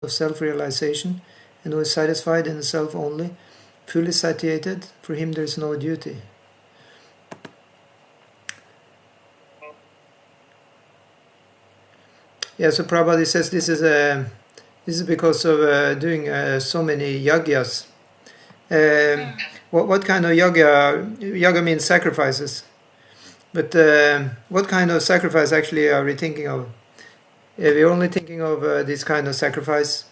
of self-realization, and who is satisfied in the self only, fully satiated, for him there is no duty. Yeah, so Prabhupada says this is because of doing so many yagyas. What kind of yoga? Yoga means sacrifices. But what kind of sacrifice actually are we thinking of? We're only thinking of this kind of sacrifice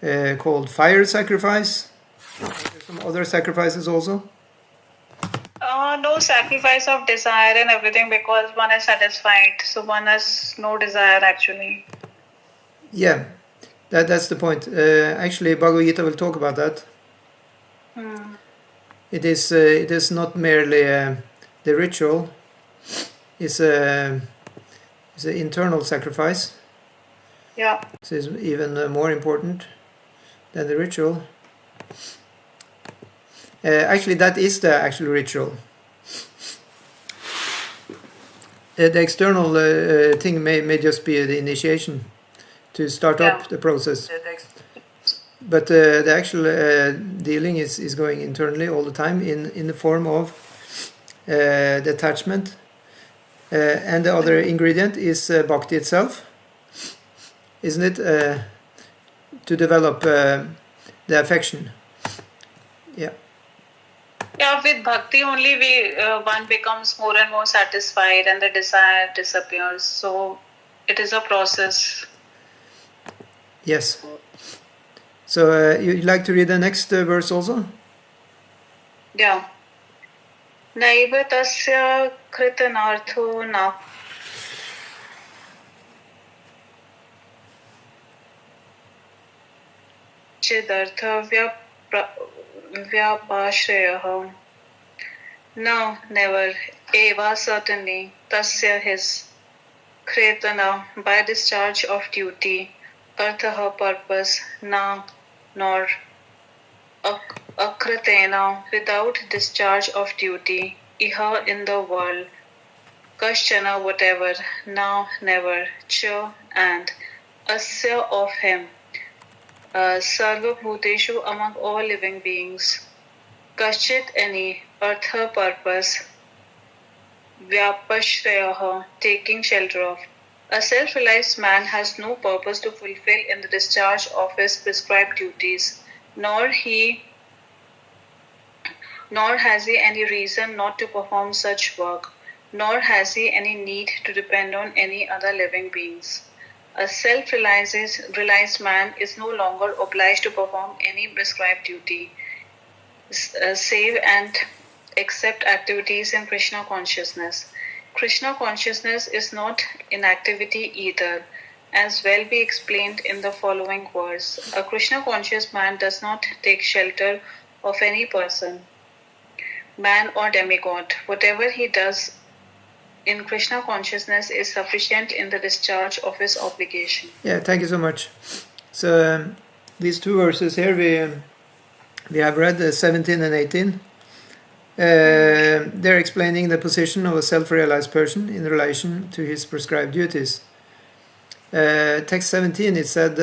called fire sacrifice. There's some other sacrifices also. No sacrifice of desire and everything, because one is satisfied. So one has no desire actually. Yeah, that's the point. Actually, Bhagavad Gita will talk about that. It is not merely the ritual. It's an internal sacrifice. Yeah. So it's even more important than the ritual. Actually, that is the actual ritual. The external thing may just be the initiation to start up the process. But the actual dealing is going internally all the time in the form of the attachment. And the other ingredient is bhakti itself, isn't it? To develop the affection. Yeah. Yeah, with bhakti only one becomes more and more satisfied and the desire disappears. So it is a process. Yes. So you'd like to read the next verse also? Yeah. Naiva tasya kritanartho na chidartha vyapashrayah. No, never. Eva, certainly. Tasya, his. Kretana, by discharge of duty. Artha, purpose. Na, nor. Akratena, without discharge of duty. Iha, in the world. Kashchana, whatever. Na, never. Cha, and. Asya, of him. Sarva Bhuteshu, among all living beings. Kashchit, any. Artha, purpose. Vyapashrayaha, taking shelter of. A self-realized man has no purpose to fulfill in the discharge of his prescribed duties, nor has he any reason not to perform such work, nor has he any need to depend on any other living beings. A self-realized man is no longer obliged to perform any prescribed duty, save and except activities in Krishna consciousness. Krishna consciousness is not inactivity either, as will be explained in the following verse. A Krishna conscious man does not take shelter of any person, man or demigod. Whatever he does in Krishna consciousness is sufficient in the discharge of his obligation. Yeah, thank you so much. So these two verses here we have read 17 and 18. They're explaining the position of a self-realized person in relation to his prescribed duties. Text 17, it said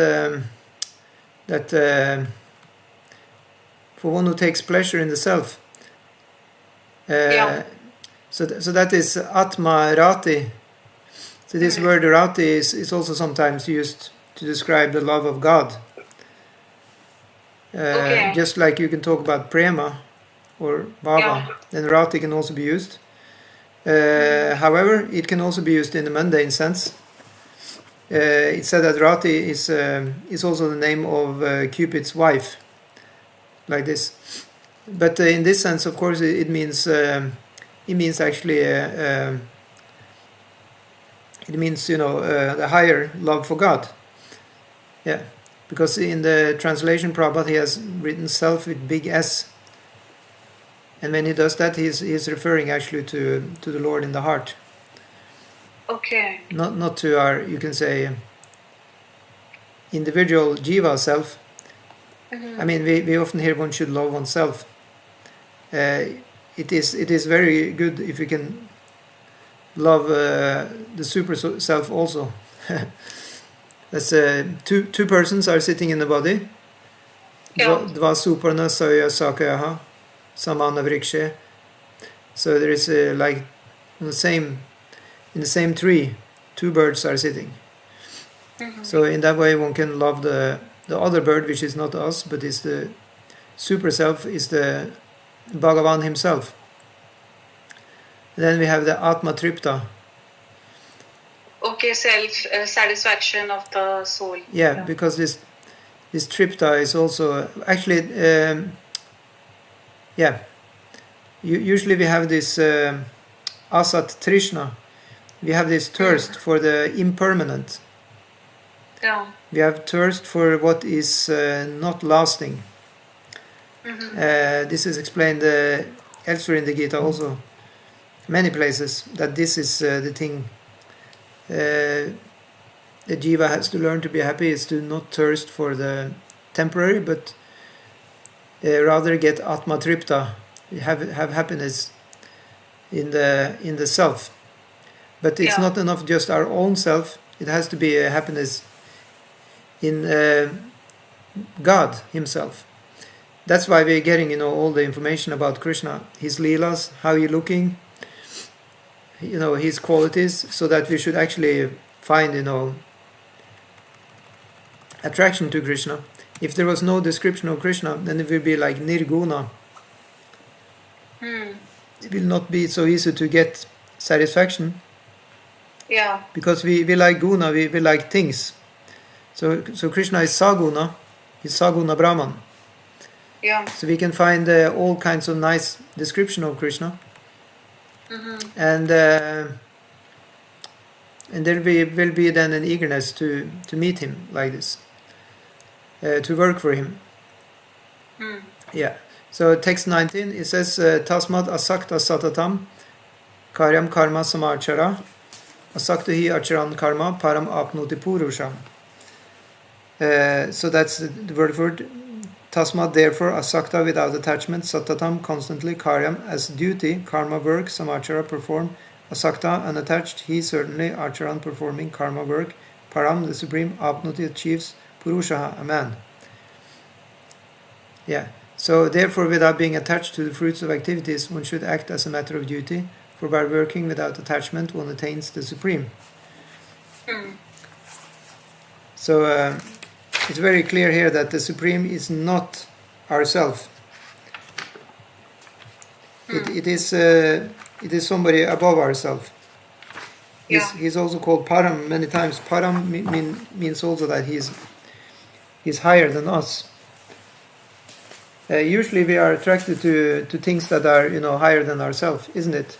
that for one who takes pleasure in the self. So that is Atma Rati. So this word Rati is also sometimes used to describe the love of God. Just like you can talk about Prema or Baba, then Rati can also be used. However, it can also be used in the mundane sense. It said that Rati is also the name of Cupid's wife, like this. But in this sense, of course, it means actually it means the higher love for God. Yeah, because in the translation, Prabhupada, he has written self with big S. And when he does that, he's referring actually to the Lord in the heart. Okay. Not to our, you can say, individual jiva self. I mean, we often hear one should love oneself. It is very good if you can love the super self also. That's two persons are sitting in the body. Dva suparna saya sakayaha samana vrikshe. So there is like in the same tree, two birds are sitting. So in that way one can love the other bird, which is not us, but is the super self, is the Bhagavan himself. Then we have the Atma Tripta. Okay, self-satisfaction of the soul. Yeah, because this Tripta is also actually usually we have this Asat Trishna. We have this thirst for the impermanent. Yeah. We have thirst for what is not lasting. This is explained elsewhere in the Gita also, many places, that this is the thing. The jiva has to learn to be happy, is to not thirst for the temporary, but rather get Atma Tripta, have happiness in the self. But it's not enough just our own self, it has to be a happiness in God himself. That's why we're getting all the information about Krishna, his leelas, how he's looking, his qualities, so that we should actually find attraction to Krishna. If there was no description of Krishna, then it will be like nirguna. It will not be so easy to get satisfaction. Yeah. Because we like guna, we like things. So Krishna is saguna, he's saguna Brahman. Yeah. So we can find all kinds of nice description of Krishna. And there will be then an eagerness to meet him like this, to work for him. Yeah. So text 19, it says Tasmad asakta satatam karyam karma samachara asakta hi acharan karma param apnoti purusham. So that's the word for it. Tasmad, therefore, asakta, without attachment, satatam, constantly, karyam, as duty, karma work, samachara, perform, asakta, unattached, he certainly, acharan, performing karma work, param, the supreme, apnoti, achieves, purusha, a man. Yeah. So therefore, without being attached to the fruits of activities, one should act as a matter of duty, for by working without attachment, one attains the supreme. So it's very clear here that the supreme is not ourself. It is somebody above ourself. He's also called Param many times. Param means also that he's higher than us. Usually we are attracted to things that are higher than ourselves, isn't it?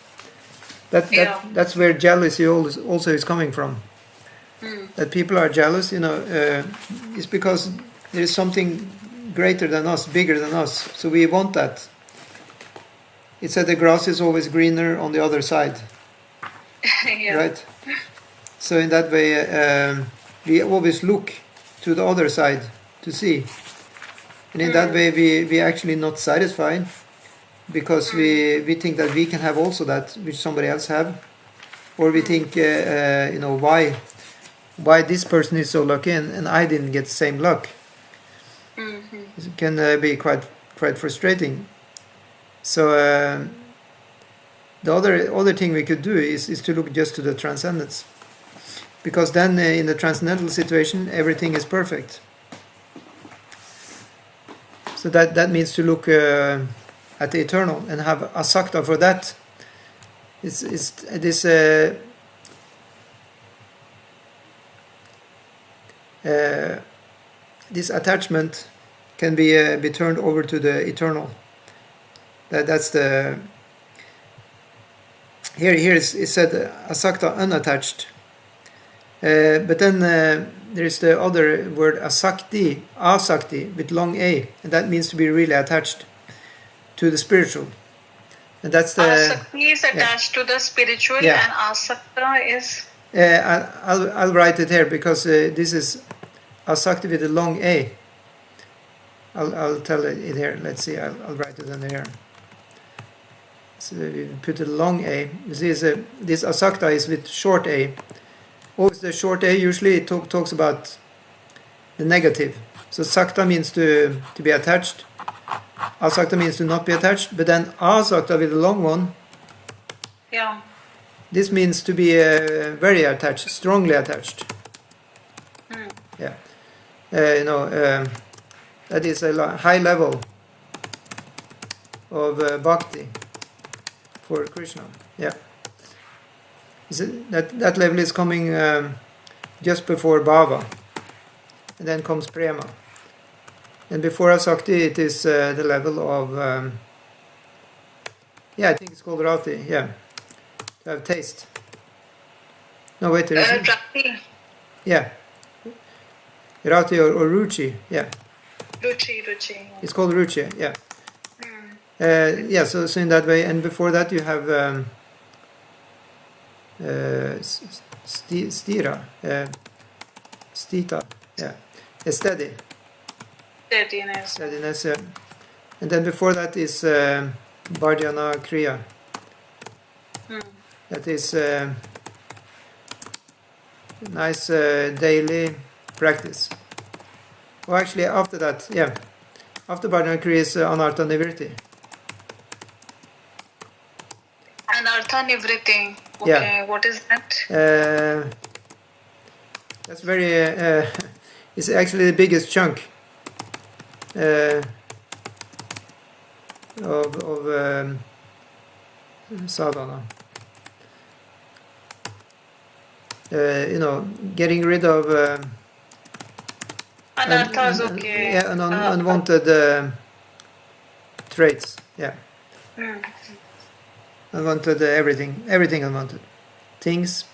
That's where jealousy also is coming from. That people are jealous, is because there is something greater than us, bigger than us. So we want that. It said the grass is always greener on the other side. Right? So in that way, we always look to the other side to see. And in that way, we actually not satisfied, because we think that we can have also that which somebody else have. Or we think, why this person is so lucky and I didn't get the same luck. It can be quite frustrating. So the other thing we could do is to look just to the transcendence, because then in the transcendental situation everything is perfect. So that means to look at the eternal and have asakta for that. This attachment can be turned over to the eternal. That's the here it's said asakta, unattached. But then there is the other word asakti with long a, and that means to be really attached to the spiritual. And that's the asakti is attached to the spiritual, and asakta is. I'll write it here, because this is asakti with a long a. I'll tell it here. Let's see. I'll write it in here. So we put a long a. This asakta is with short a. Always the short a. Usually it talks about the negative. So sakta means to be attached. Asakta means to not be attached. But then asakta with the long one. Yeah. This means to be very attached, strongly attached. Yeah. That is a high level of bhakti for Krishna. Yeah. That level is coming just before bhava, and then comes prema. And before asakti, it is the level of I think it's called rati. Yeah, to have taste. No, wait, there is rati. Yeah, rati or ruchi. Yeah, ruchi. It's called ruchi. Yeah. So in that way, and before that you have stira, stita, steady. Steadiness, and then before that is bhajana kriya. That is nice daily practice. Well, actually, after that, after bhajana kriya is anartha nivritti. Anartha nivritti. Okay, what is that? That's very. It's actually the biggest chunk of sadhana. Getting rid of anarthas. Okay. Yeah, unwanted traits. Yeah. Unwanted everything unwanted. Things,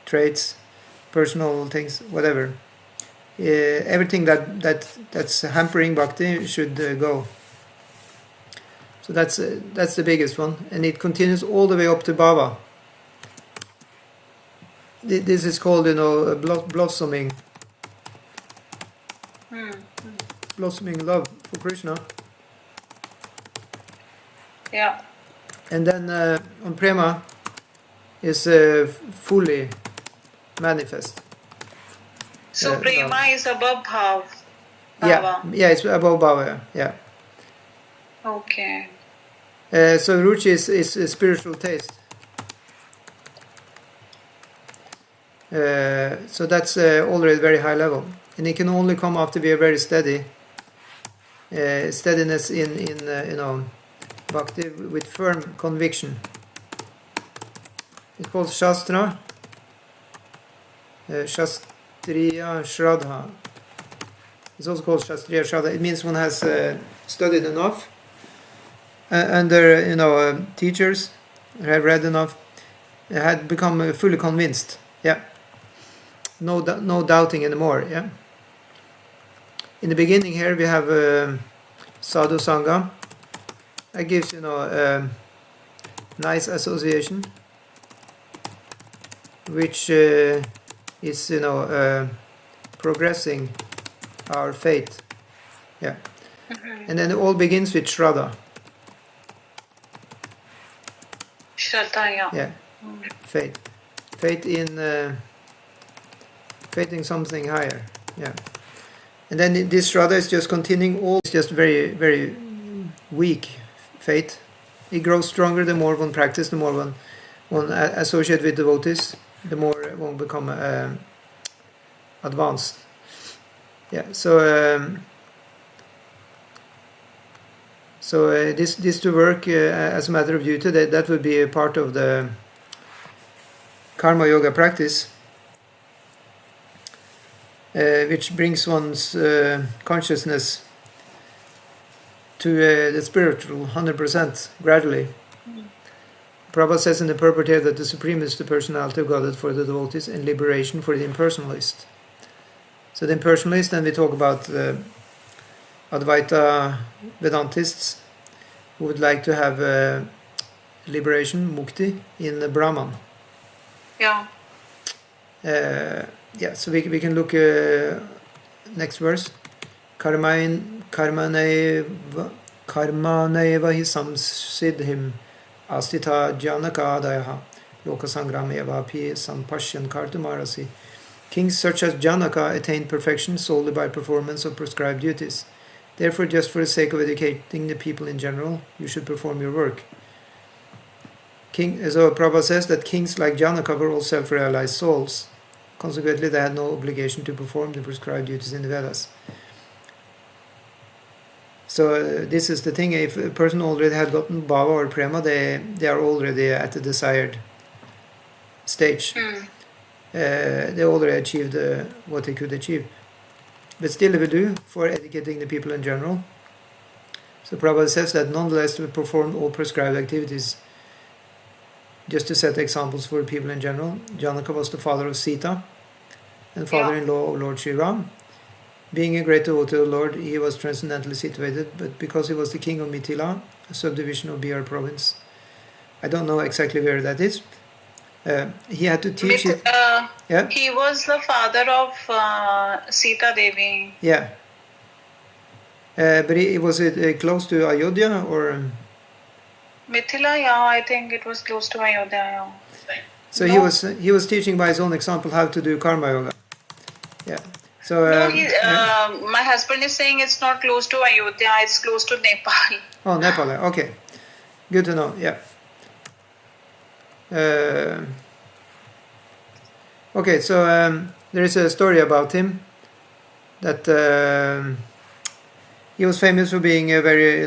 traits, personal things, whatever. Everything that's hampering bhakti should go. So that's the biggest one, and it continues all the way up to bhava. This is called, blossoming. Blossoming love for Krishna. Yeah. And then on prema is fully manifest. So prema is above bhava. Yeah, it's above bhava. Yeah. Okay. So ruchi is a spiritual taste. So that's already very high level, and it can only come after we are very steady. Steadiness in bhakti with firm conviction. It's called shastra. Shastriya shraddha. It's also called shastriya shraddha. It means one has studied enough under teachers, have read enough, had become fully convinced. Yeah. No doubting anymore. Yeah. In the beginning here we have sadhu sangha. That gives nice association, which is progressing our faith. Yeah. And then it all begins with shraddha. Shraddha, yeah. Faith in something higher. Yeah. And then this shraddha is just continuing all. It's just very, very weak faith. It grows stronger the more one practices, the more one associate with devotees, the more one become advanced. Yeah. So this to work as a matter of duty, that would be a part of the karma yoga practice, which brings one's consciousness to the spiritual 100% gradually. Prabhupada says in the purport here that the Supreme is the personality of Godhead for the devotees and liberation for the impersonalist. So the impersonalist, then we talk about Advaita Vedantists who would like to have liberation, mukti, in the Brahman. Yeah. So we can look next verse. Karmaneva hi samsiddhim astita janakadayaha lokasangrameva pi sampashyan kartumarasi Kings such as Janaka attained perfection solely by performance of prescribed duties. Therefore, just for the sake of educating the people in general, you should perform your work. So Prabhupada says that kings like Janaka were all self-realized souls. Consequently, they had no obligation to perform the prescribed duties in the Vedas. So this is the thing, if a person already had gotten bhava or prema, they are already at the desired stage. They already achieved what they could achieve. But still they will do for educating the people in general. So Prabhupada says that nonetheless to perform all prescribed activities. Just to set examples for people in general, Janaka was the father of Sita and father-in-law of Lord Sri Ram. Being a great devotee of the Lord, he was transcendently situated, but because he was the king of Mithila, a subdivision of Bihar province, I don't know exactly where that is. He had to teach it. He was the father of Sita Devi. Yeah. But was it close to Ayodhya or? Mithila, I think it was close to Ayodhya. So he was teaching by his own example how to do karma yoga. Yeah. So my husband is saying it's not close to Ayodhya, it's close to Nepal. Oh, Nepal. Okay. Good to know. Yeah. Okay, so there is a story about him that he was famous for being a very,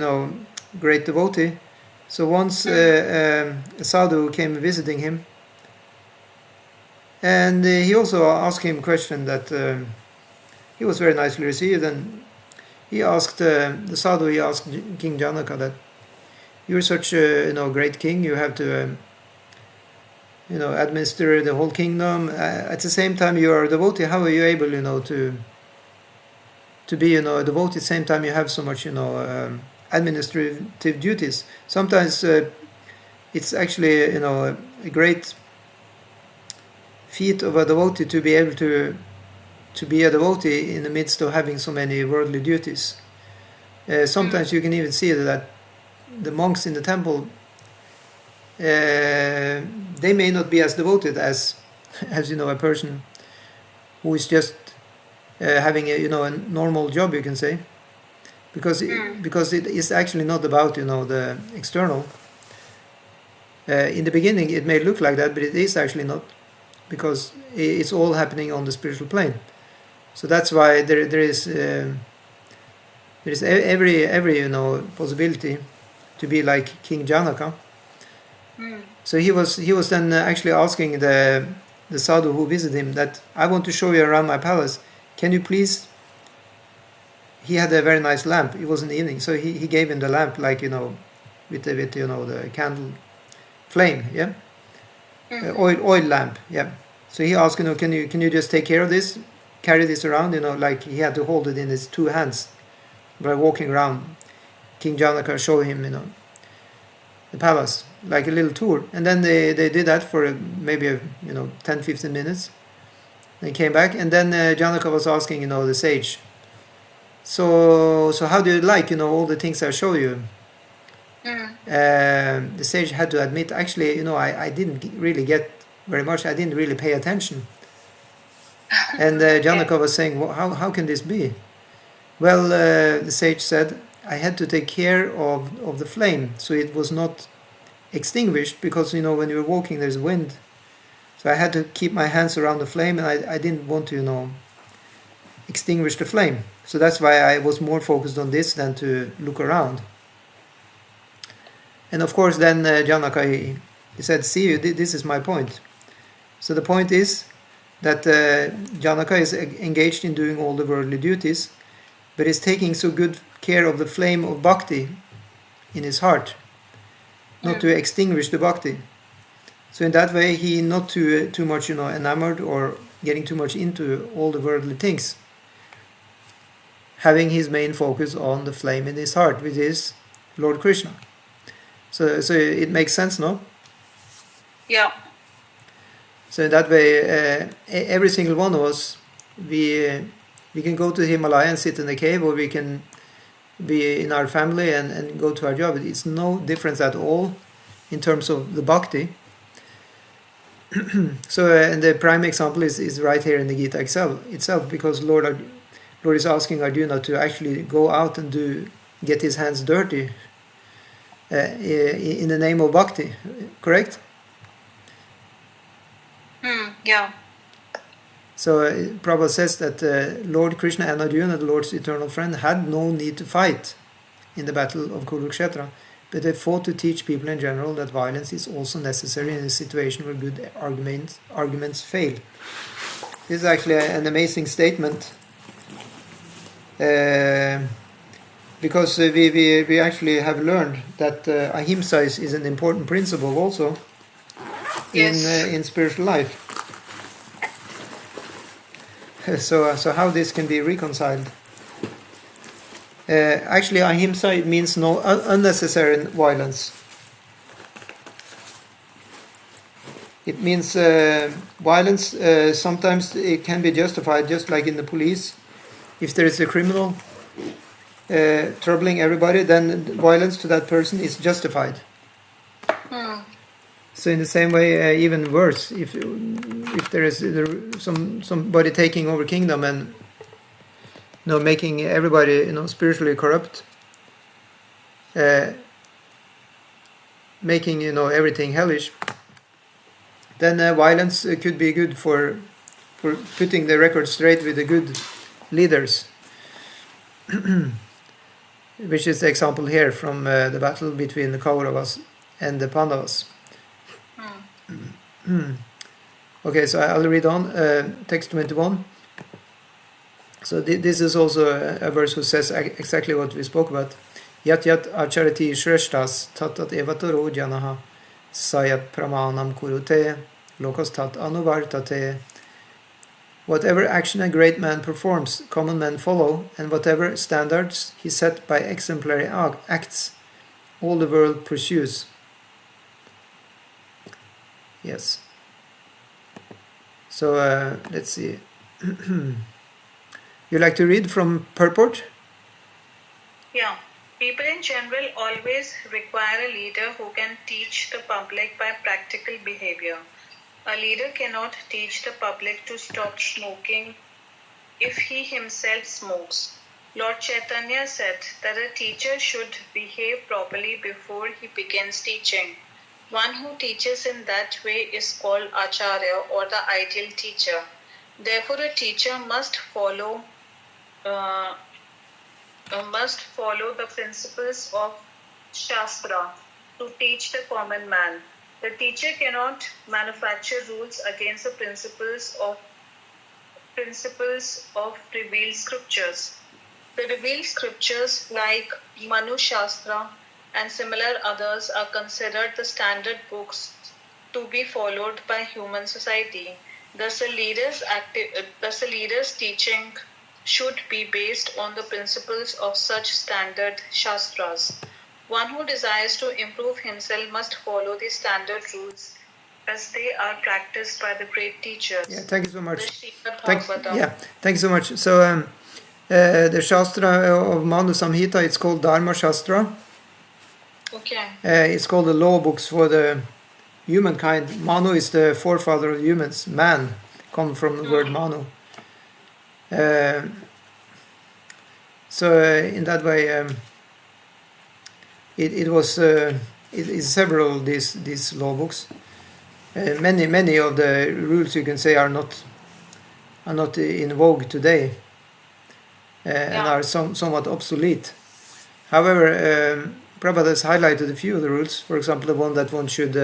great devotee. So once a sadhu came visiting him, and he also asked him a question that he was very nicely received, and he asked the sadhu, he asked King Janaka that you're such a great king, you have to administer the whole kingdom. At the same time, you are a devotee. How are you able, to be, a devotee? At the same time, you have so much, administrative duties. Sometimes it's actually, a great feat of a devotee to be able to be a devotee in the midst of having so many worldly duties. Sometimes you can even see that the monks in the temple, they may not be as devoted as a person who is just having a normal job, you can say, because it is actually not about the external. In the beginning it may look like that, but it is actually not, because it's all happening on the spiritual plane. So that's why there is every possibility to be like King Janaka. So he was then actually asking the sadhu who visited him that, I want to show you around my palace. Can you please? He had a very nice lamp. It was in the evening, so he gave him the lamp, like with the candle flame, yeah, oil lamp, yeah. So he asked, can you just take care of this, carry this around, like he had to hold it in his two hands by walking around. King Janaka showed him, the palace, like a little tour, and then they did that for maybe 10-15 minutes. They came back, and then Janaka was asking the sage, so how do you like all the things I show you? The sage had to admit, actually I didn't really get very much, I didn't really pay attention. And Janaka was saying, well, how can this be? Well, the sage said, I had to take care of the flame, so it was not extinguished, because when you're walking there's wind, so I had to keep my hands around the flame, and I didn't want to extinguish the flame. So that's why I was more focused on this than to look around. And of course then Janaka, he said, see, this is my point. So the point is that Janaka is engaged in doing all the worldly duties, but is taking so good care of the flame of bhakti in his heart, not to extinguish the bhakti. So in that way he not too much enamored or getting too much into all the worldly things, having his main focus on the flame in his heart, which is Lord Krishna. So it makes sense, no? Yeah. So in that way, every single one of us, we can go to the Himalaya and sit in a cave, or we can be in our family and go to our job. It's no difference at all in terms of the bhakti. So and the prime example is right here in the Gita itself, because Lord is asking Arjuna to actually go out and get his hands dirty in the name of bhakti, correct? Yeah. So Prabhupada says that Lord Krishna and Arjuna, the Lord's eternal friend, had no need to fight in the battle of Kurukshetra, but they fought to teach people in general that violence is also necessary in a situation where good arguments fail. This is actually an amazing statement, because we actually have learned that ahimsa is an important principle also in spiritual life. So how this can be reconciled? Actually, ahimsa, it means no unnecessary violence. It means violence. Sometimes it can be justified, just like in the police. If there is a criminal troubling everybody, then violence to that person is justified. So in the same way, even worse, if there is somebody taking over kingdom and making everybody spiritually corrupt, making everything hellish, then violence could be good for putting the record straight with the good leaders, which is the example here from the battle between the Kauravas and the Pandavas. Okay, so I'll read on text 21. So this is also a verse who says exactly what we spoke about. Yat yat acharati shreshtas tatat evataro janaha sayat pramanam kurute lokastat anuvartate. Whatever action a great man performs, common men follow, and whatever standards he set by exemplary acts, all the world pursues. Yes. So let's see. You like to read from purport? Yeah. People in general always require a leader who can teach the public by practical behavior. A leader cannot teach the public to stop smoking if he himself smokes. Lord Chaitanya said that a teacher should behave properly before he begins teaching. One who teaches in that way is called Acharya, or the ideal teacher. Therefore, a teacher must follow the principles of Shastra to teach the common man. The teacher cannot manufacture rules against the principles of revealed scriptures. The revealed scriptures like Manu Shastra and similar others are considered the standard books to be followed by human society. Thus, a leader's teaching should be based on the principles of such standard Shastras. One who desires to improve himself must follow the standard rules as they are practiced by the great teachers. Yeah, thank you so much. The Srimad Bhagavatam. Thank you so much. So the Shastra of Manu Samhita, it's called Dharma Shastra. Okay. It's called the law books for the humankind. Manu is the forefather of humans. Man come from the word Manu. So in that way, it is several of these law books. Many of the rules, you can say, are not in vogue today, and are somewhat obsolete. However, Prabhupada has highlighted a few of the rules. For example, the one that one should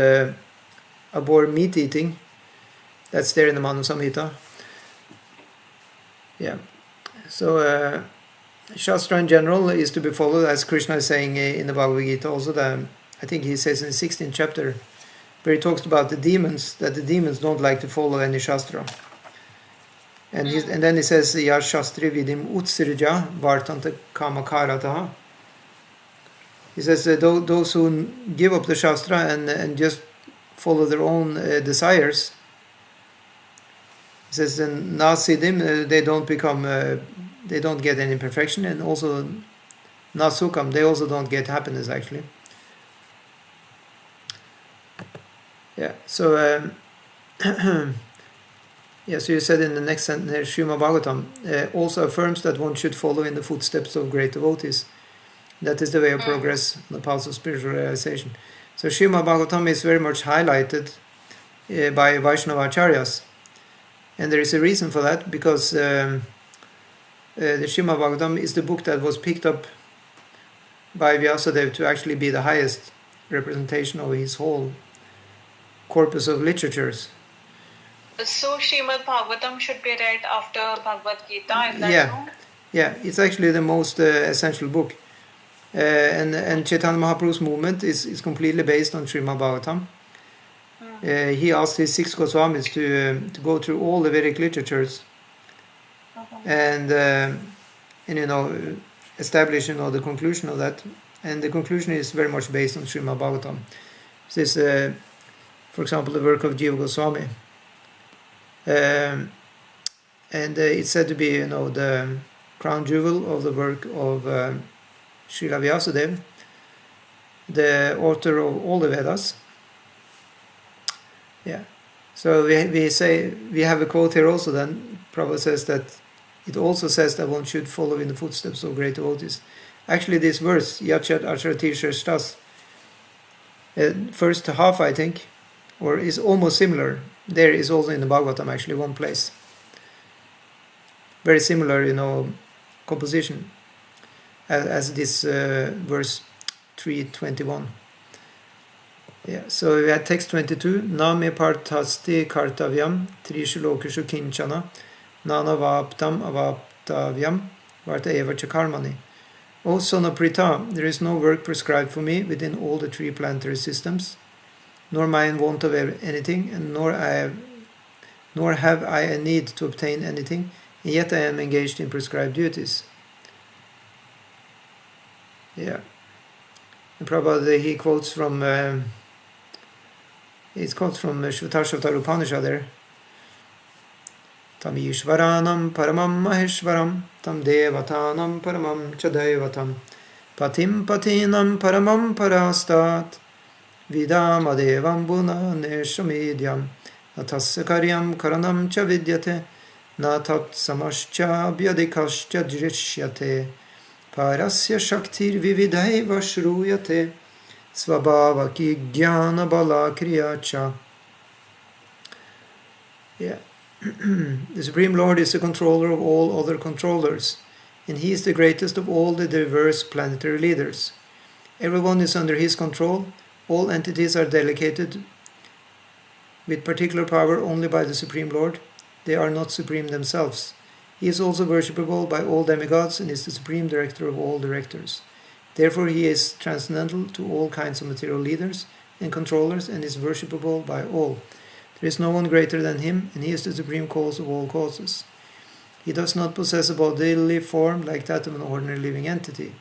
abhor meat eating. That's there in the Manu Samhita. Yeah. So Shastra in general is to be followed, as Krishna is saying in the Bhagavad Gita also. I think he says in the 16th chapter, where he talks about the demons, that the demons don't like to follow any Shastra. And then he says, Ya Shastri Vidim Utsirja Vartanta Kamakarataha. He says those who give up the Shastra and just follow their own desires, he says, Nasidim, they don't get any perfection, and also Nasukam, they also don't get happiness actually. Yeah, so so you said in the next sentence here, Srimad Bhagavatam also affirms that one should follow in the footsteps of great devotees. That is the way of progress on the path of spiritual realization. So Srimad Bhagavatam is very much highlighted by Vaishnava Acharyas. And there is a reason for that, because the Srimad Bhagavatam is the book that was picked up by Vyasadeva to actually be the highest representation of his whole corpus of literatures. So Srimad Bhagavatam should be read after Bhagavad Gita, is that so? Yeah, it's actually the most essential book. And Chaitanya Mahaprabhu's movement is completely based on Srimad Bhagavatam. He asked his 6 Goswamis to go through all the Vedic literatures and establish the conclusion of that. And the conclusion is very much based on Srimad Bhagavatam. This is, for example, the work of Jiva Goswami. And it's said to be, the crown jewel of the work of Srila Vyasadeva, the author of all the Vedas. Yeah. So we say, we have a quote here also then, Prabhupada says that it also says that one should follow in the footsteps of great devotees. Actually, this verse, Yachat Acharatirsha Stas, first half, I think, or is almost similar. There is also in the Bhagavatam, actually, one place. Very similar, composition as this verse 321. Yeah, so we had text 22. Na me parthasti kartavyam trishu lokishu kinchana nana vaptam avaptavyam varta eva chakarmani. O son of Pritha, there is no work prescribed for me within all the three planetary systems, nor am I in want of anything, and nor have I a need to obtain anything, and yet I am engaged in prescribed duties. Yeah. And Prabhupada, he quotes from Shvatashvatara Upanishad there. Tam Ishvaranam Paramam Maheshwaram Tam Devatanam Paramam Chadevatam Patim Patinam Paramam Parastat Vidamadevam Buna Neshamidhyam Natasya Karyam Karanam Cha Vidyate Natat Samascha Vyadikascha Drishyate Parasya Shaktir Vividaiva Shruyate Svabhavaki Jnana Bala Kriyacha. Yeah. The Supreme Lord is the controller of all other controllers, and He is the greatest of all the diverse planetary leaders. Everyone is under His control. All entities are delegated with particular power only by the Supreme Lord. They are not supreme themselves. He is also worshipable by all demigods and is the supreme director of all directors. Therefore, He is transcendental to all kinds of material leaders and controllers and is worshipable by all. There is no one greater than Him, and He is the supreme cause of all causes. He does not possess a bodily form like that of an ordinary living entity.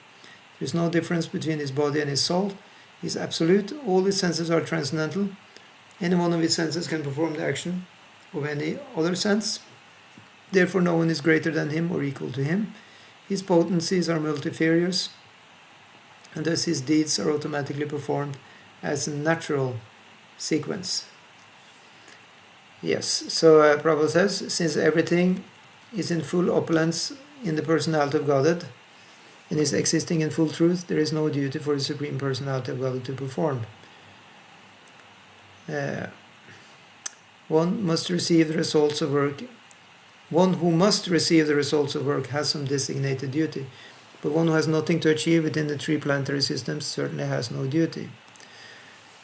There is no difference between His body and His soul. He is absolute. All His senses are transcendental. Any one of His senses can perform the action of any other sense. Therefore, no one is greater than Him or equal to Him. His potencies are multifarious, and thus His deeds are automatically performed as a natural sequence. Yes, so Prabhupada says, since everything is in full opulence in the personality of Godhead and is existing in full truth, there is no duty for the Supreme Personality of Godhead to perform. One must receive the results of work. One who must receive the results of work has some designated duty, but one who has nothing to achieve within the three planetary systems certainly has no duty.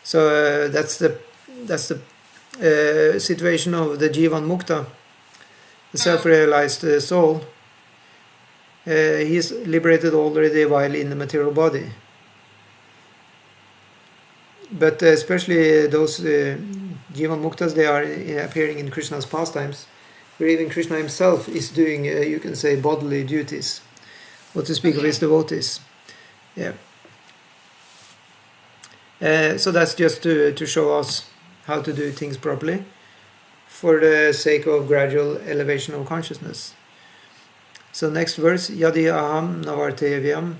So that's the situation of the Jivan Mukta, the self-realized soul. He is liberated already while in the material body. But especially those Jivan Muktas, they are appearing in Krishna's pastimes, where even Krishna himself is doing, you can say, bodily duties, what to speak of his devotees. Yeah. So that's just to show us how to do things properly for the sake of gradual elevation of consciousness. So next verse, Yadi aham navartevyam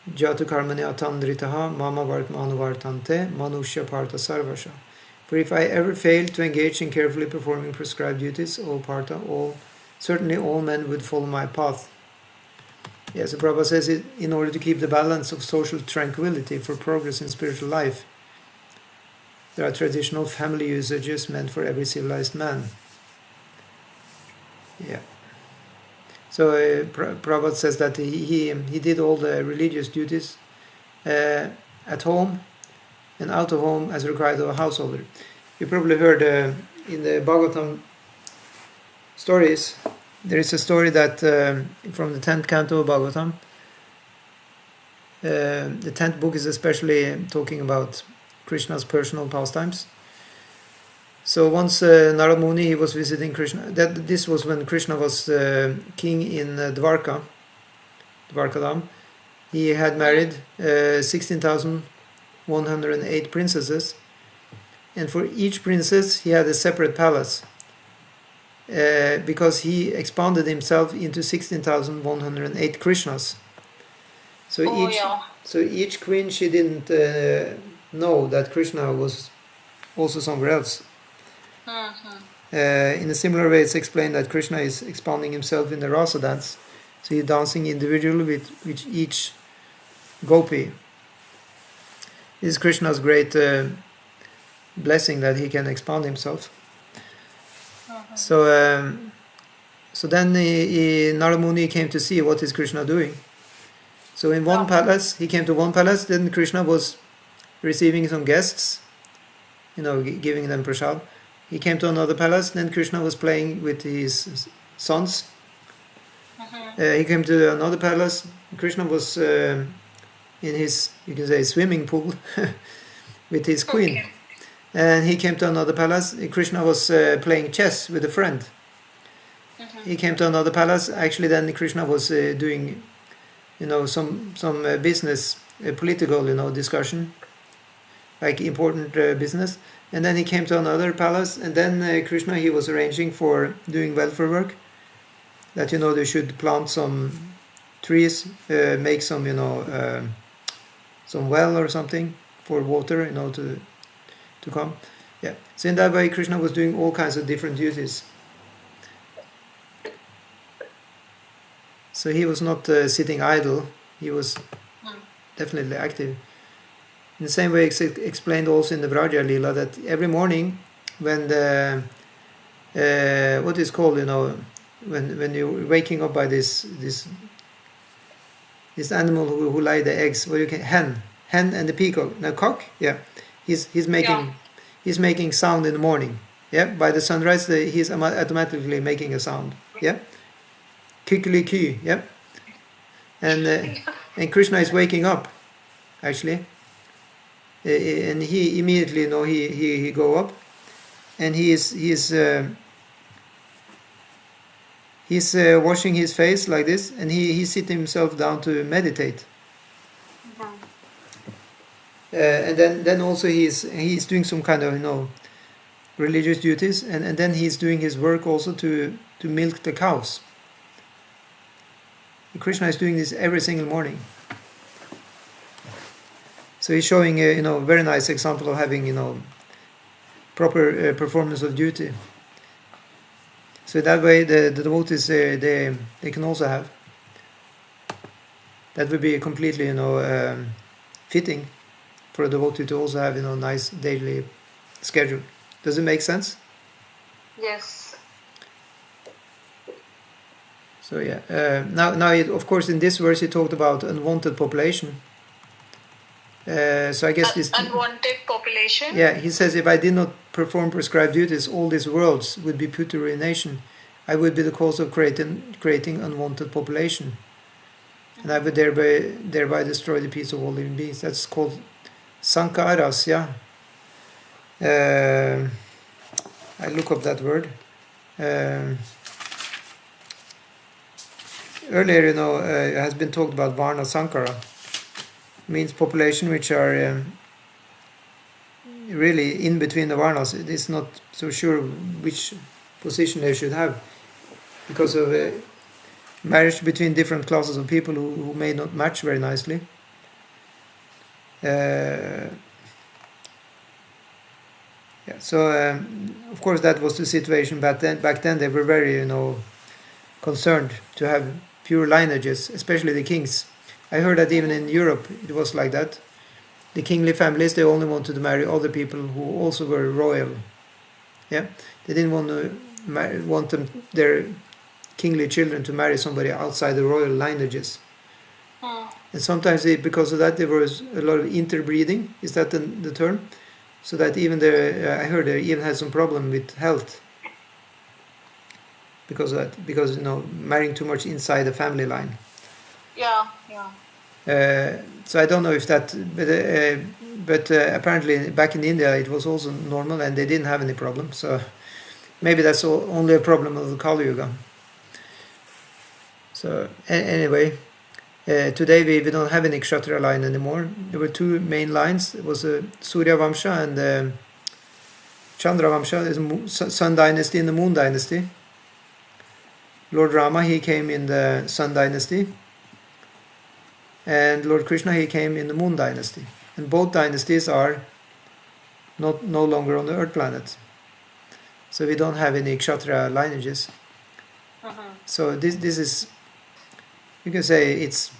jatu karmani atandritaha mama vartmanu vartante manusya partha sarvasha. For if I ever failed to engage in carefully performing prescribed duties, certainly all men would follow my path. Yes, so Prabhupada says it in order to keep the balance of social tranquility for progress in spiritual life. There are traditional family usages meant for every civilized man. Yeah. So Prabhupada says that he did all the religious duties at home and out of home as required of a householder. You probably heard in the Bhagavatam stories, there is a story that from the 10th canto of Bhagavatam, the 10th book is especially talking about Krishna's personal pastimes. So once Narad Muni, he was visiting Krishna. This was when Krishna was king in Dwarkadam. He had married 16,108 princesses, and for each princess he had a separate palace because he expanded himself into 16,108 Krishnas. So each queen, she didn't know that Krishna was also somewhere else. In a similar way, it's explained that Krishna is expanding himself in the rasa dance. So he's dancing individually with each gopi. This is Krishna's great blessing that he can expand himself. So then Narad Muni came to see what is Krishna doing. So in one palace, he came to one palace, then Krishna was receiving some guests, giving them prasad. He came to another palace, then Krishna was playing with his sons. He came to another palace, Krishna was in his, you can say, swimming pool with his queen. Okay. And he came to another palace, Krishna was playing chess with a friend. He came to another palace, actually then Krishna was doing, some business, political, discussion, like important business. And then he came to another palace, and then Krishna, he was arranging for doing welfare work. That, they should plant some trees, make some, some well or something for water, to come. Yeah. So in that way, Krishna was doing all kinds of different duties. So he was not sitting idle. He was definitely active. In the same way, it's explained also in the Vraja Lila that every morning, when the what is called, when you're waking up by this animal who lay the eggs, hen and the peacock. Now cock, yeah, he's making sound in the morning. Yeah, by the sunrise, he's automatically making a sound. Yeah, kikuli, yeah, and Krishna is waking up, actually. And he immediately, he go up, and he's washing his face like this, and he sit himself down to meditate. And then also he's doing some kind of religious duties, and then he's doing his work also to milk the cows. And Krishna is doing this every single morning. So he's showing a very nice example of having proper performance of duty. So that way the devotees they can also have. That would be completely fitting for a devotee to also have nice daily schedule. Does it make sense? Yes. So yeah. Now of course in this verse he talked about unwanted population. So I guess this unwanted population. Yeah, he says, if I did not perform prescribed duties, all these worlds would be put to ruination. I would be the cause of creating unwanted population, and I would thereby destroy the peace of all living beings. That's called sankaras. Yeah. I look up that word. Earlier, it has been talked about varna sankara. Means population which are really in between the varnas. It is not so sure which position they should have because of marriage between different classes of people who may not match very nicely. Yeah, Yeah, so of course that was the situation back then they were very concerned to have pure lineages, especially the kings. I heard that even in Europe it was like that. The kingly families, they only wanted to marry other people who also were royal. Yeah, they didn't want their kingly children to marry somebody outside the royal lineages. And sometimes because of that there was a lot of interbreeding. Is that the term? So that even I heard they even had some problem with health because of that. Because marrying too much inside the family line. Yeah. So I don't know if that, but apparently back in India it was also normal and they didn't have any problem. So maybe that's only a problem of the Kali Yuga. So anyway, today we don't have any Kshatriya line anymore. There were two main lines. It was Surya Vamsha and Chandra Vamsha, is Sun Dynasty and the Moon Dynasty. Lord Rama, he came in the Sun Dynasty. And Lord Krishna, he came in the Moon Dynasty. And both dynasties are no longer on the Earth planet. So we don't have any Kshatriya lineages. So this is, you can say it's,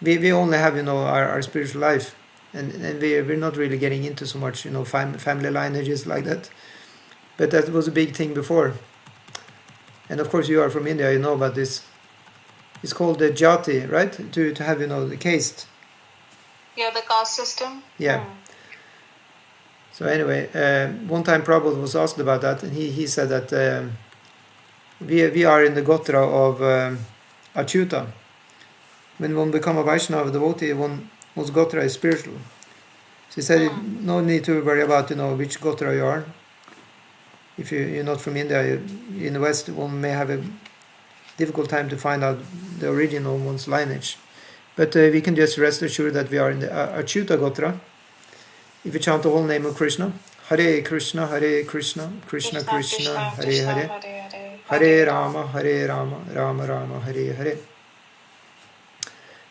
we only have our spiritual life, and we're not really getting into so much family lineages like that. But that was a big thing before. And of course you are from India, you know about this. It's called the jati, right? To have the caste. Yeah, the caste system. Yeah. So anyway, one time Prabhupada was asked about that, and he said that we are in the gotra of Achyuta. When one become a Vaishnava devotee, one's gotra is spiritual. So he said, no need to worry about which gotra you are. If you're not from India, in the West, one may have a difficult time to find out the original one's lineage. But we can just rest assured that we are in the Achyuta gotra. If you chant the whole name of Krishna, Hare Krishna, Krishna Krishna, Hare Hare, Hare Rama, Rama Rama, Hare Hare.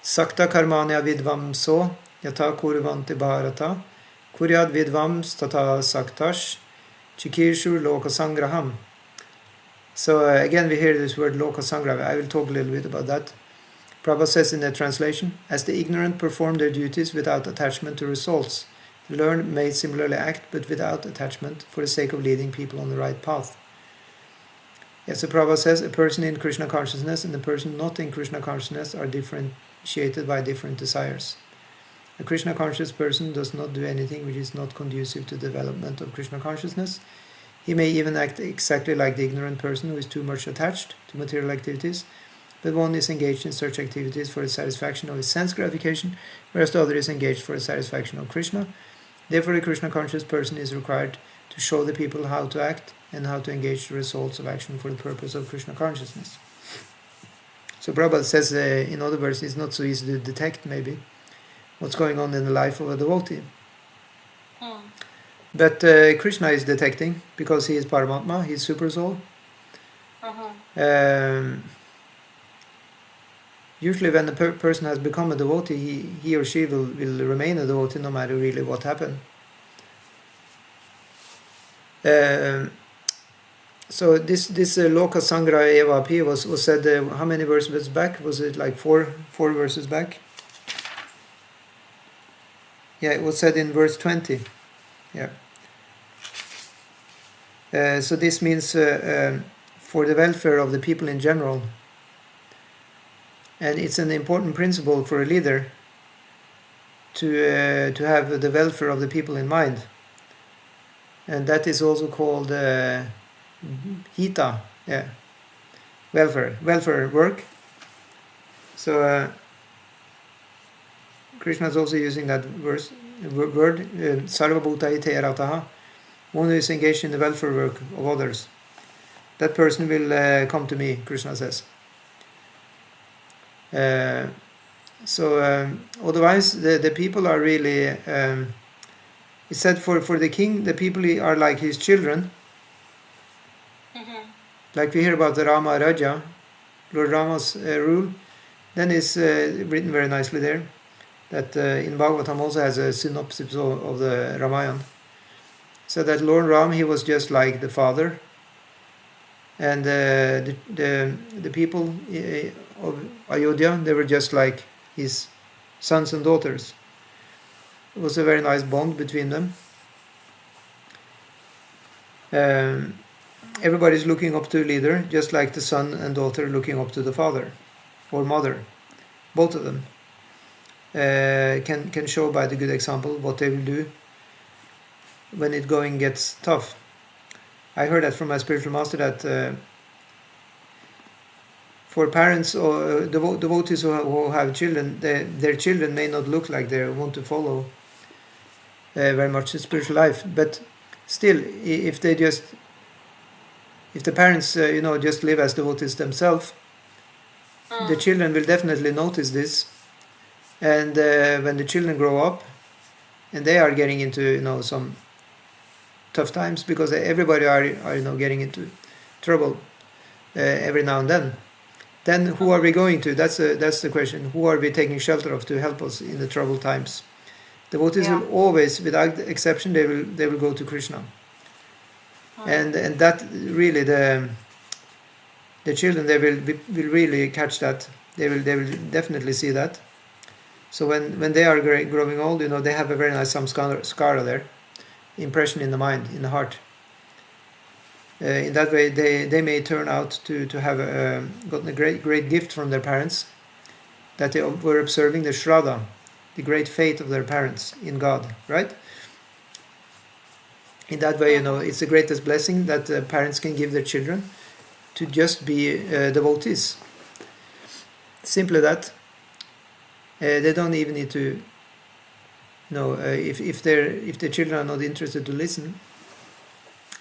Sakta karmanya vidvamso, yata kurvanti bharata, kuryad vidvams tata saktash, chikirshur loka sangraham. So again we hear this word loka sangraha. I will talk a little bit about that. Prabhupada says in the translation, as the ignorant perform their duties without attachment to results, the learned may similarly act but without attachment for the sake of leading people on the right path. Yes, so Prabhupada says a person in Krishna consciousness and a person not in Krishna consciousness are differentiated by different desires. A Krishna conscious person does not do anything which is not conducive to the development of Krishna consciousness. He may even act exactly like the ignorant person who is too much attached to material activities, but one is engaged in such activities for the satisfaction of his sense gratification, whereas the other is engaged for the satisfaction of Krishna. Therefore, a Krishna conscious person is required to show the people how to act and how to engage the results of action for the purpose of Krishna consciousness. So Prabhupada says, in other words, it's not so easy to detect maybe what's going on in the life of a devotee. But Krishna is detecting because he is Paramatma, he is Super Soul. Usually when a person has become a devotee, he or she will remain a devotee no matter really what happened. So this Loka Sangraha Eva Api was said how many verses back? Was it like four verses back? Yeah, it was said in verse 20. Yeah. So this means for the welfare of the people in general. And it's an important principle for a leader to have the welfare of the people in mind. And that is also called hita, yeah, welfare work. So Krishna is also using that word, sarva bhuta hite rataha. One who is engaged in the welfare work of others, that person will come to me, Krishna says. Otherwise the people are really it said for the king, the people are like his children. Like we hear about the Rama Raja, Lord Rama's rule. Then it's written very nicely there that in Bhagavatam also has a synopsis of the Ramayana. So that Lord Ram, he was just like the father, and the people of Ayodhya, they were just like his sons and daughters. It was a very nice bond between them. Everybody's looking up to a leader, just like the son and daughter looking up to the father or mother. Both of them can show by the good example what they will do when it going gets tough. I heard that from my spiritual master that for parents or devotees who have children, their children may not look like they want to follow very much the spiritual life, but still, if the parents just live as devotees themselves, the children will definitely notice this, and when the children grow up and they are getting into some tough times, because everybody are getting into trouble every now and then who are we going to? That's the question. Who are we taking shelter of to help us in the troubled times? Devotees will always, without exception, they will go to Krishna. And that really the children, they will really catch that. They will definitely see that. So when they are growing old, they have a very nice samskara there, impression in the mind, in the heart. In that way, they may turn out to have gotten a great gift from their parents, that they were observing the Shraddha, the great faith of their parents in God, right? In that way, it's the greatest blessing that parents can give their children, to just be devotees. Simply that. They don't even need to, if their children are not interested to listen,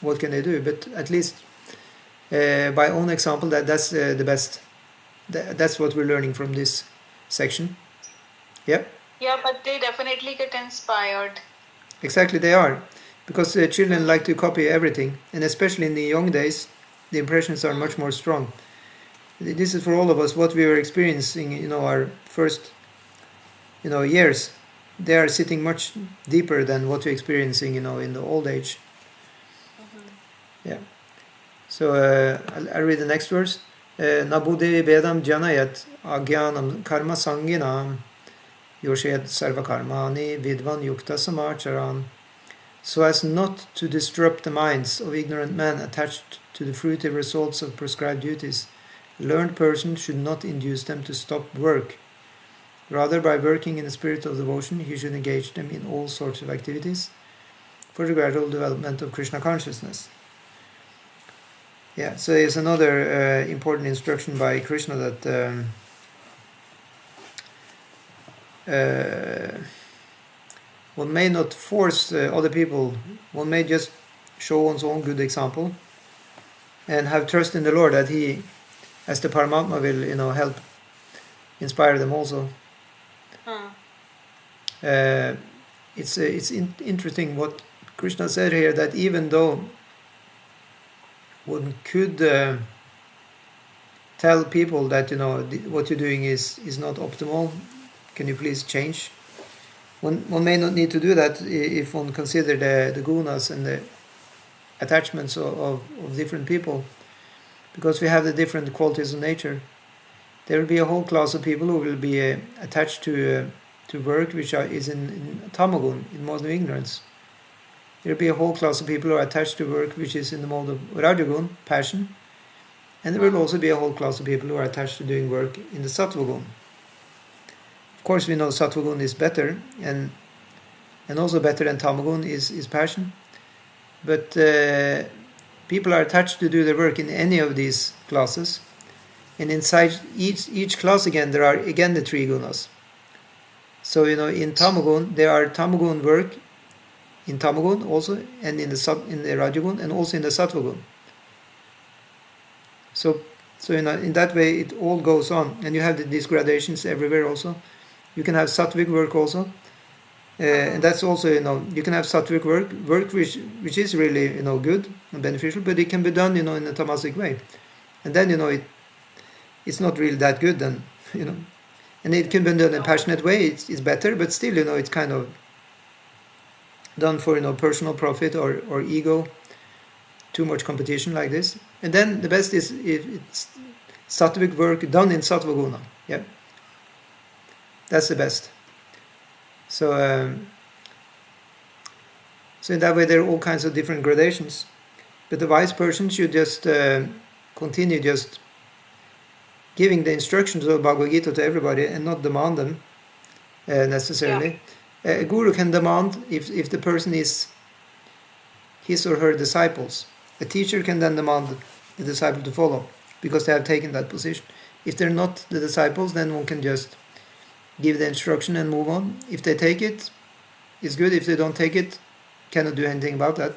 what can they do? But at least by own example, that's the best. That's what we're learning from this section. Yeah. Yeah, but they definitely get inspired. Exactly, they are, because children like to copy everything, and especially in the young days, the impressions are much more strong. This is for all of us what we were experiencing. Our first, years. They are sitting much deeper than what we're experiencing, in the old age. Yeah. So I'll read the next verse. Nabudhi bedam janayat agyanam karma sanginam yoshed sarva karmani vidvan yukta samacharan. So as not to disrupt the minds of ignorant men attached to the fruitive results of prescribed duties, a learned person should not induce them to stop work. Rather, by working in the spirit of devotion, he should engage them in all sorts of activities for the gradual development of Krishna consciousness. Yeah, so there's another important instruction by Krishna that one may not force other people. One may just show one's own good example and have trust in the Lord that He, as the Paramatma, will help inspire them also. It's interesting what Krishna said here, that even though one could tell people that what you're doing is not optimal, can you please change? One may not need to do that if one consider the gunas and the attachments of different people, because we have the different qualities of nature. There will be a whole class of people who will be attached to work which is in tamagun, in mode of ignorance. There will be a whole class of people who are attached to work which is in the mode of rajagun, passion, and there will also be a whole class of people who are attached to doing work in the sattvagun. Of course, we know sattvagun is better, and also better than tamagun is passion, but people are attached to do their work in any of these classes. And inside each class again, there are again the three gunas. So in tamagun, there are tamagun work in tamagun also, and in the rajagun, and also in the sattvagun. So in that way it all goes on, and you have these gradations everywhere also. You can have sattvic work also, and that's also you can have sattvic work which is really good and beneficial, but it can be done in a tamasic way, and then it's not really that good then, and it can be done in a passionate way. It's better, but still it's kind of done for personal profit or ego, too much competition like this. And then the best is if it's sattvic work done in sattva guna. Yeah, that's the best. So so in that way there are all kinds of different gradations, but the wise person should just continue just giving the instructions of Bhagavad Gita to everybody and not demand them necessarily. A guru can demand if the person is his or her disciples. A teacher can then demand the disciple to follow because they have taken that position. If they're not the disciples, then one can just give the instruction and move on. If they take it, it's good. If they don't take it, cannot do anything about that.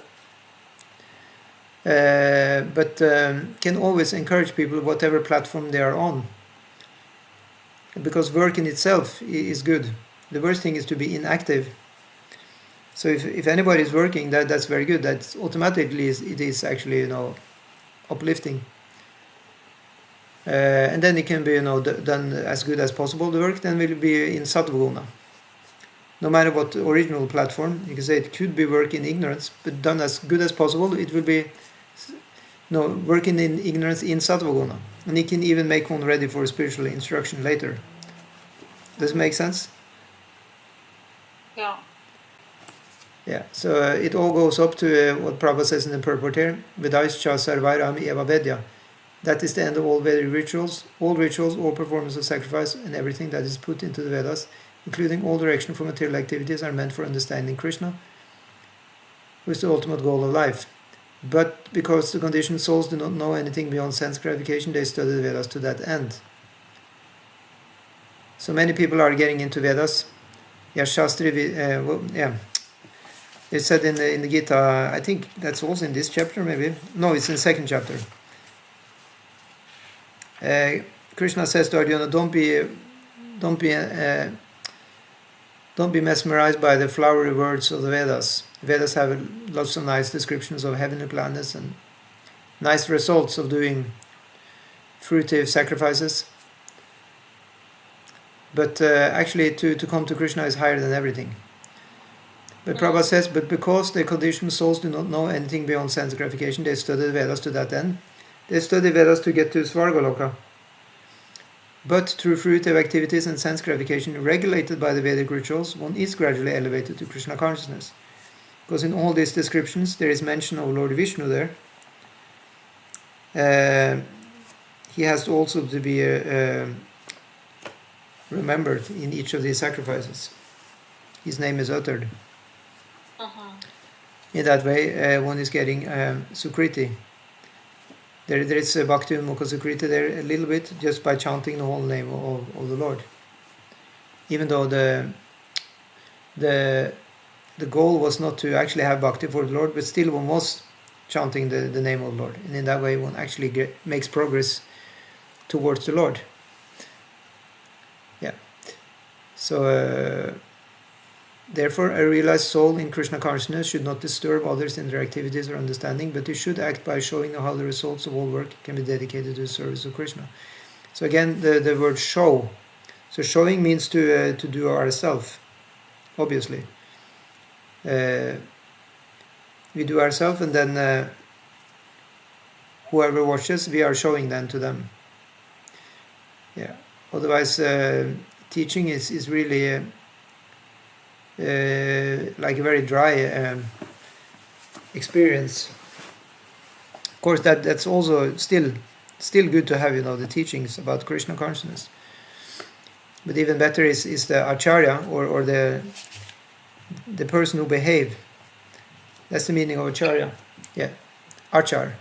But can always encourage people whatever platform they are on, because work in itself is good. The worst thing is to be inactive. So if anybody is working, that's very good. That's automatically it is actually uplifting. And then it can be done as good as possible. The work then will be in sattva guna. No matter what original platform, you can say it could be work in ignorance, but done as good as possible. It will be working in ignorance in sattva guna, and it can even make one ready for spiritual instruction later. Does it make sense? Yeah. Yeah, so it all goes up to what Prabhupada says in the purport here, Vedaischa sarvairam eva vedya. That is the end of all Vedic rituals, all performance of sacrifice, and everything that is put into the Vedas, including all direction for material activities, are meant for understanding Krishna, who is the ultimate goal of life. But because the conditioned souls do not know anything beyond sense gratification, they study the Vedas to that end. So many people are getting into Vedas. Yeah, Shastri, it's said in the Gita, I think that's also in this chapter maybe. No, it's in the second chapter. Krishna says to Arjuna, don't be mesmerized by the flowery words of the Vedas. Vedas have lots of nice descriptions of heavenly planets and nice results of doing fruitive sacrifices. But actually to come to Krishna is higher than everything. But Prabhupada says, but because the conditioned souls do not know anything beyond sense gratification, they study the Vedas to that end. They study Vedas to get to Svargaloka. But through fruitive activities and sense gratification regulated by the Vedic rituals, one is gradually elevated to Krishna consciousness. Because in all these descriptions, there is mention of Lord Vishnu there. He has also to be remembered in each of these sacrifices. His name is uttered. In that way, one is getting Sukriti. There is Bhakti Mukha Sukriti there a little bit, just by chanting the whole name of the Lord. Even though the goal was not to actually have Bhakti for the Lord, but still one was chanting the name of the Lord. And in that way one actually makes progress towards the Lord. Yeah. So therefore, a realized soul in Krishna consciousness should not disturb others in their activities or understanding, but they should act by showing how the results of all work can be dedicated to the service of Krishna. So again, the word show. So showing means to do ourselves, obviously. We do ourselves, and then whoever watches, we are showing then to them. Yeah. Otherwise, teaching is really like a very dry experience. Of course, that's also still good to have the teachings about Krishna consciousness. But even better is the acharya or the person who behave. That's the meaning of acharya. Yeah, achar.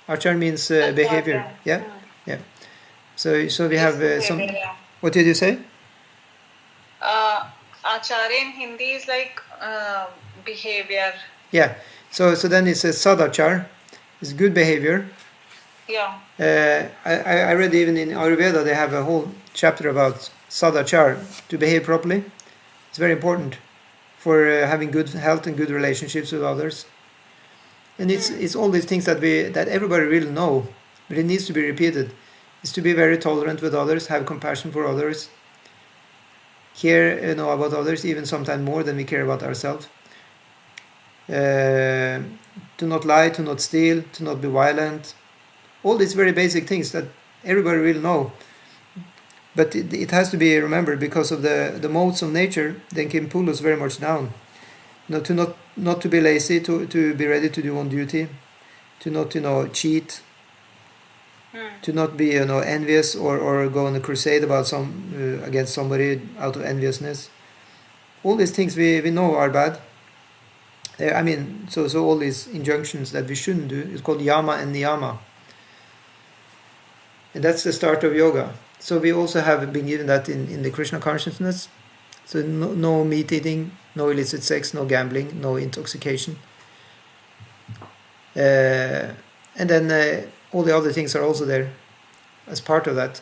Achar means behavior. Yeah. So we have some. What did you say? Acharya in Hindi is like behavior. Yeah. So then it's a sadachar. It's good behavior. Yeah. I read even in Ayurveda they have a whole chapter about sadachar, to behave properly. It's very important for having good health and good relationships with others. And it's all these things that everybody really know, but it needs to be repeated. It's to be very tolerant with others, have compassion for others, care about others even sometimes more than we care about ourselves. to not lie, to not steal, to not be violent. All these very basic things that everybody will know. But it has to be remembered because of the modes of nature, they can pull us very much down. Not to be lazy, to be ready to do on duty, to not cheat, to not be envious or go on a crusade about against somebody out of enviousness. All these things we know are bad. So all these injunctions that we shouldn't do is called yama and niyama, and that's the start of yoga. So we also have been given that in the Krishna consciousness. So no meat eating, no illicit sex, no gambling, no intoxication, and then all the other things are also there as part of that.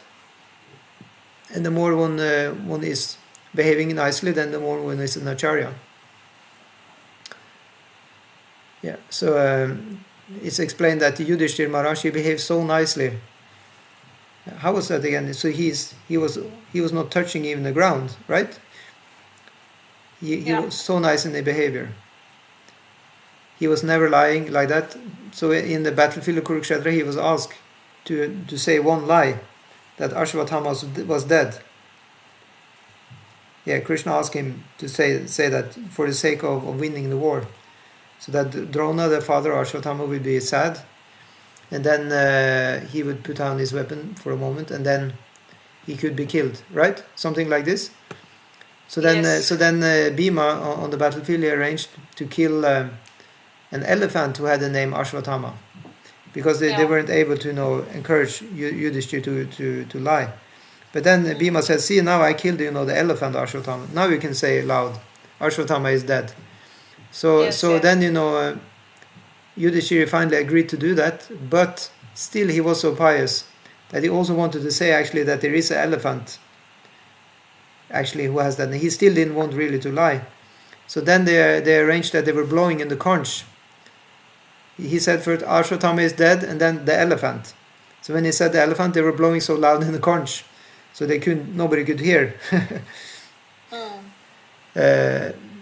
And the more one is behaving nicely, then the more one is an acharya. Yeah. So it's explained that Yudhishthir Maharaj, he behaved so nicely. How was that again? So he was not touching even the ground, right? He was so nice in the behavior. He was never lying like that. So in the battlefield of Kurukshetra, he was asked to say one lie, that Ashwatthama was dead. Yeah, Krishna asked him to say that for the sake of winning the war, so that Drona, the father of Ashwatthama, would be sad, and then he would put down his weapon for a moment, and then he could be killed, right? Something like this. So then, Bhima on the battlefield, he arranged to kill an elephant who had the name Ashwatthama, because they weren't able to encourage Yudhishthir to lie. But then Bhima said, "See, now I killed the elephant Ashwatthama. Now you can say loud, Ashwatthama is dead." So then Yudhishthira finally agreed to do that, but still he was so pious that he also wanted to say actually that there is an elephant actually who has that, and he still didn't want really to lie. So then they arranged that they were blowing in the conch. He said first Ashwatthama is dead, and then the elephant. So when he said the elephant, they were blowing so loud in the conch, so nobody could hear.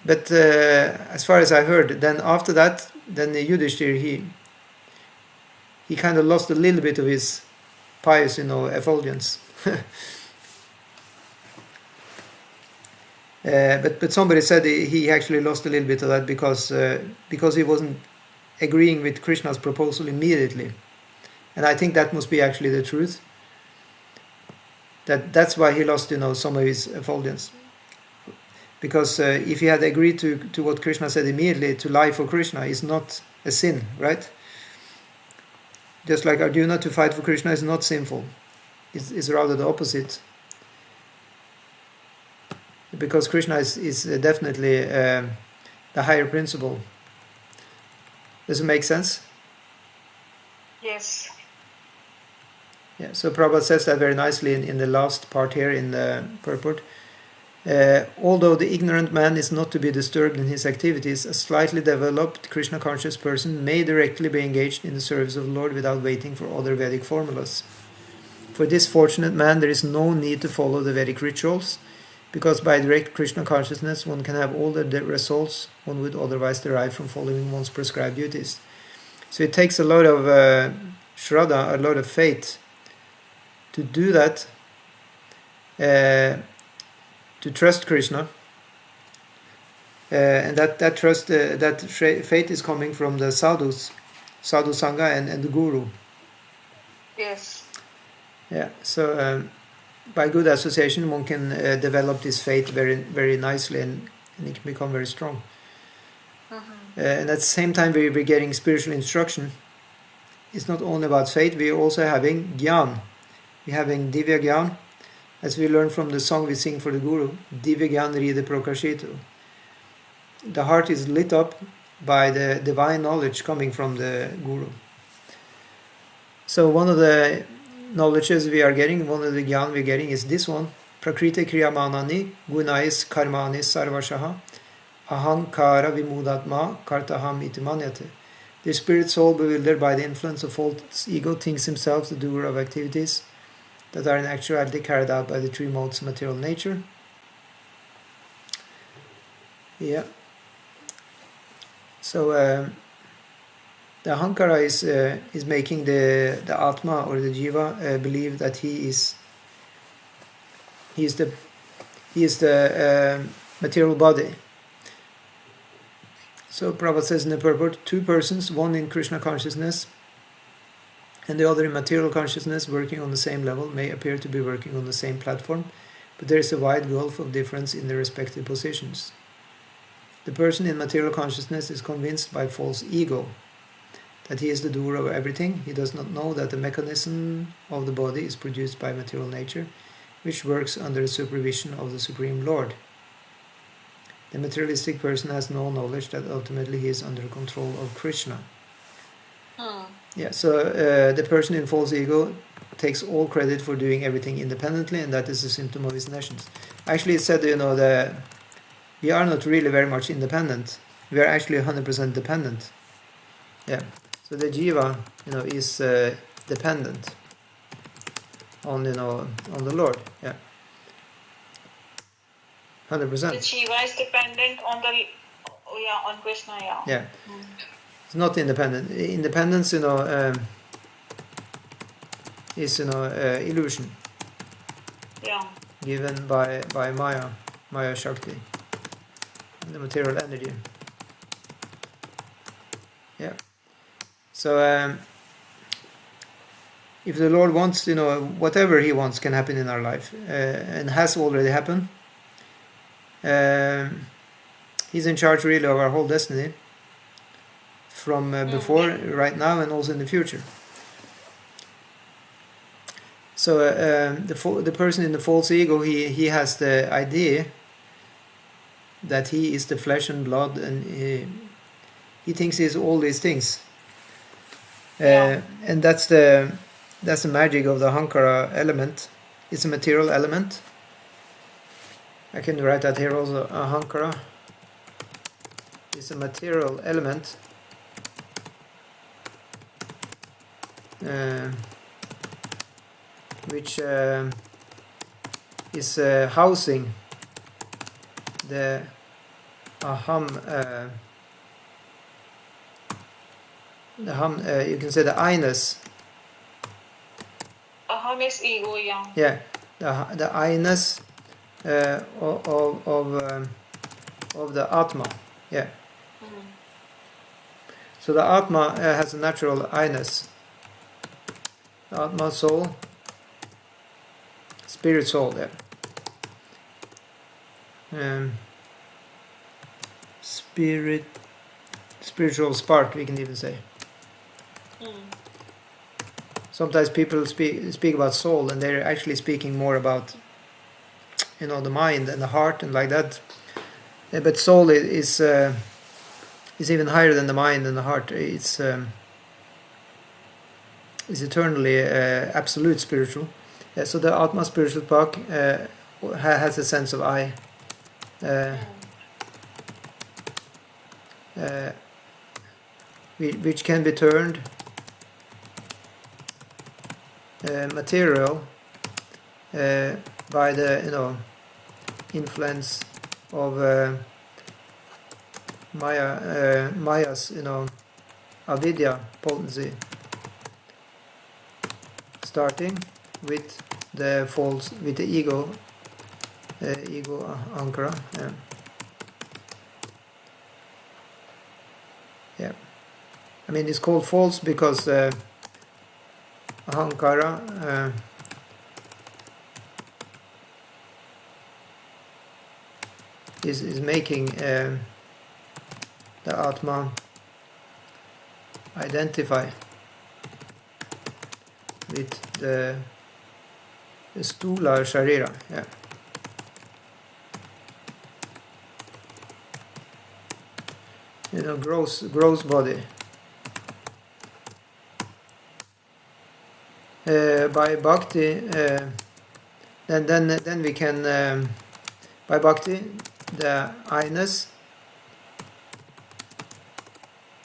But as far as I heard, then after that, then the Yudhishthir, he kind of lost a little bit of his pious, effulgence. But somebody said he actually lost a little bit of that because he wasn't agreeing with Krishna's proposal immediately, and I think that must be actually the truth. That's why he lost some of his effulgence. Because if he had agreed to what Krishna said immediately, to lie for Krishna is not a sin, right? Just like Arjuna, to fight for Krishna is not sinful. It's rather the opposite. Because Krishna is definitely the higher principle. Does it make sense? Yes. Yeah, so Prabhupada says that very nicely in the last part here in the purport. Although the ignorant man is not to be disturbed in his activities, a slightly developed Krishna conscious person may directly be engaged in the service of the Lord without waiting for other Vedic formulas. For this fortunate man, there is no need to follow the Vedic rituals, because by direct Krishna consciousness one can have all the results one would otherwise derive from following one's prescribed duties. So it takes a lot of shraddha, a lot of faith to do that, to trust Krishna, and that trust, that faith is coming from the sadhu sangha and the guru. Yes. Yeah. So by good association, one can develop this faith very, very nicely, and it can become very strong. And at the same time, we're getting spiritual instruction. It's not only about faith; we're also having gyan. We're having divya gyan. As we learn from the song we sing for the Guru, Divya Gyan Ride Prokashito. The heart is lit up by the divine knowledge coming from the Guru. So one of the knowledges we are getting, one of the Gyan we're getting is this one. Prakriti Kriyamanani Gunais Karmani Sarvashaha Ahankara Vimudatma Kartaham Itimanyate. The spirit soul bewildered by the influence of false ego thinks himself the doer of activities that are in actuality carried out by the three modes of material nature. Yeah. So the ahankara is making the atma or the jiva believe that he is the material body. So Prabhupada says in the purport, two persons, one in Krishna consciousness and the other in material consciousness, working on the same level, may appear to be working on the same platform, but there is a wide gulf of difference in their respective positions. The person in material consciousness is convinced by false ego that he is the doer of everything. He does not know that the mechanism of the body is produced by material nature, which works under the supervision of the Supreme Lord. The materialistic person has no knowledge that ultimately he is under control of Krishna. Yeah, so the person in false ego takes all credit for doing everything independently, and that is a symptom of his nations. Actually, it said, that we are not really very much independent. We are actually 100% dependent. Yeah. So the jiva, is dependent on, on the Lord. Yeah. 100%. The jiva is dependent on on Krishna. Yeah. Yeah. It's not independent. Independence, is illusion. Yeah. Given by Maya Shakti, the material energy. Yeah. So if the Lord wants, whatever He wants can happen in our life, and has already happened. He's in charge really of our whole destiny, from before, right now, and also in the future. So the person in the false ego, he has the idea that he is the flesh and blood, and he thinks he's all these things. And that's the magic of the ahankara element. It's a material element. I can write that here also. Ahankara is a material element. Which is housing the aham, you can say the I-ness. Aham is ego, yeah. Yeah, the I-ness of the Atma. Yeah. So the Atma has a natural I-ness. Atma, soul, spirit, soul. Yeah. Spiritual spark, we can even say. Sometimes people speak about soul, and they're actually speaking more about, the mind and the heart and like that. But soul is even higher than the mind and the heart. It's eternally absolute spiritual. So the Atma spiritual spark has a sense of I. Which can be turned material by the influence of Maya's avidya potency, starting with the ego ankara. Yeah. I mean, it's called false because ahankara is making the Atma identify with the stula sharira. Yeah. Gross body. By bhakti, then we can by bhakti the I-ness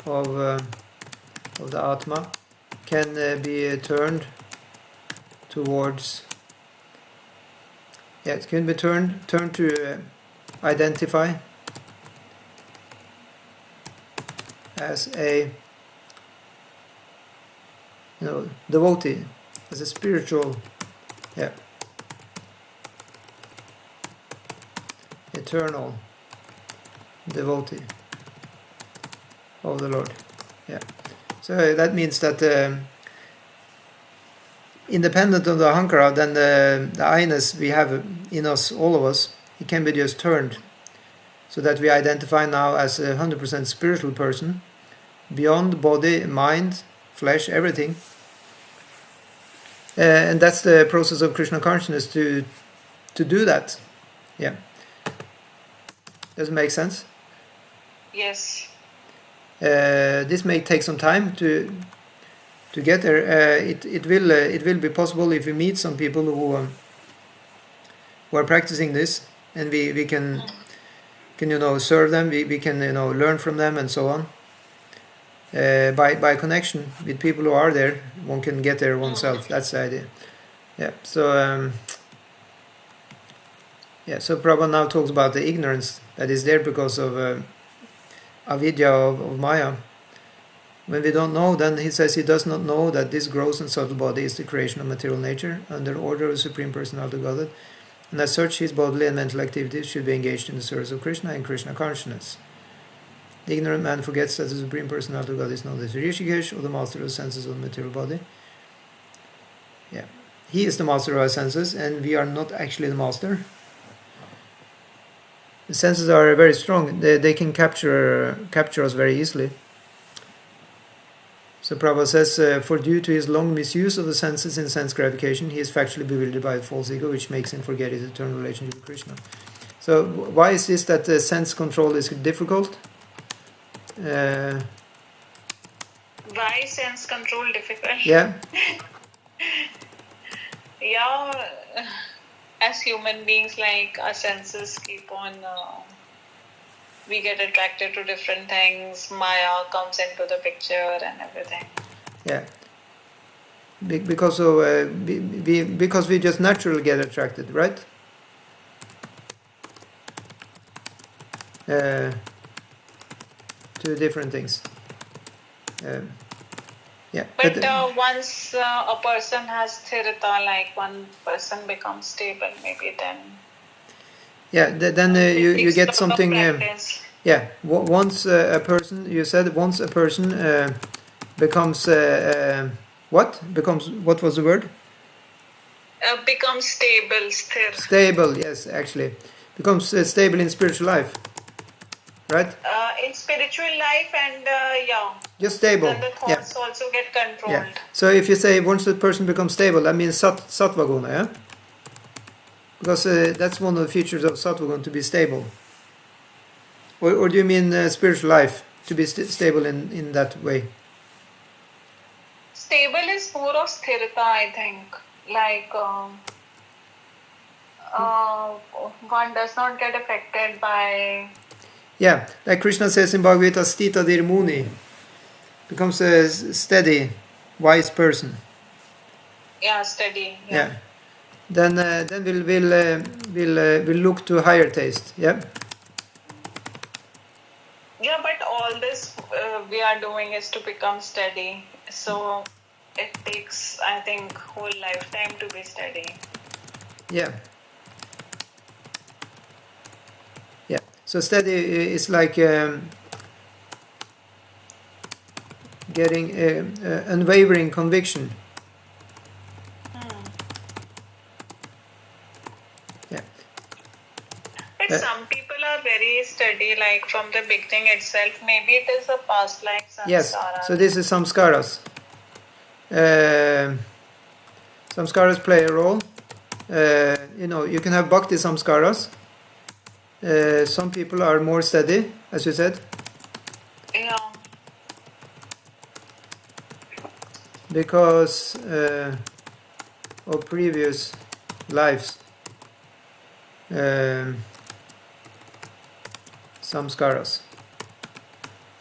of the Atma can be turned towards. Yeah, it can be turned to identify as a devotee, as a spiritual, eternal devotee of the Lord. So that means that independent of the ahankara, then the I-ness we have in us, all of us, it can be just turned so that we identify now as a 100% spiritual person, beyond body, mind, flesh, everything. And that's the process of Krishna consciousness, to do that. Does it make sense? Yes. This may take some time to get there. It will be possible if we meet some people who are practicing this, and we can serve them. We can learn from them and so on. By connection with people who are there, one can get there oneself. That's the idea. So so Prabhupada now talks about the ignorance that is there because of avidya, of Maya. When we don't know, then he says he does not know that this gross and subtle body is the creation of material nature under order of the Supreme Personality of Godhead, and as such his bodily and mental activities should be engaged in the service of Krishna and Krishna consciousness. The ignorant man forgets that the Supreme Personality of God is not the Rishikesh or the master of the senses of the material body. He is the master of our senses, and we are not actually the master. The senses are very strong. They can capture us very easily. So Prabhupada says, for due to his long misuse of the senses in sense gratification, he is factually bewildered by the false ego, which makes him forget his eternal relationship with Krishna. So why is this that sense control is difficult? Why sense control difficult? As human beings, like our senses keep on, we get attracted to different things, Maya comes into the picture and everything. Because of because we just naturally get attracted, right? To different things. But once a person has sthirata, like one person becomes stable, maybe then. Then you get something. Once a person, you said, once a person becomes what was the word? Becomes stable, sthir. Stable, yes, actually, becomes stable in spiritual life, right? In spiritual life and just stable. Then the thoughts also get controlled. So if you say once a person becomes stable, that means sattva guna, because that's one of the features of sattva guna, to be stable. Or do you mean spiritual life, to be stable in that way? Stable is more of sthirata, I think. Like one does not get affected by. Like Krishna says in Bhagavad, stita dirmuni, becomes a steady, wise person. Steady. Then we'll look to higher taste. But all this we are doing is to become steady. So it takes, I think, whole lifetime to be steady. So steady is like getting unwavering conviction. But some people are very steady, like from the beginning itself. Maybe it is a past life samskara. Yes, so this is samskaras. Samskaras play a role. You can have bhakti samskaras. Some people are more steady, as you said. Because of previous lives. Samskaras.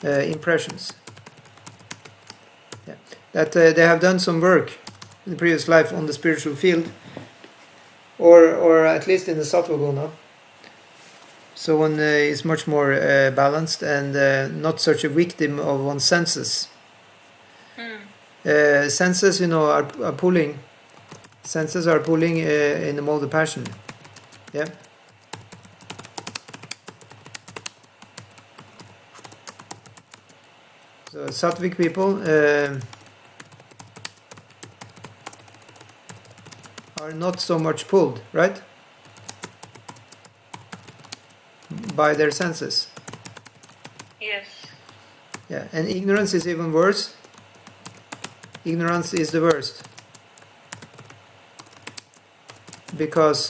Impressions. That they have done some work in the previous life on the spiritual field, or at least in the sattva guna. So one is much more balanced and not such a victim of one's senses. Senses, are pulling. Senses are pulling in the mode of passion. Yeah. So sattvic people are not so much pulled, right? By their senses. Yes. Yeah, and ignorance is even worse. Ignorance is the worst. Because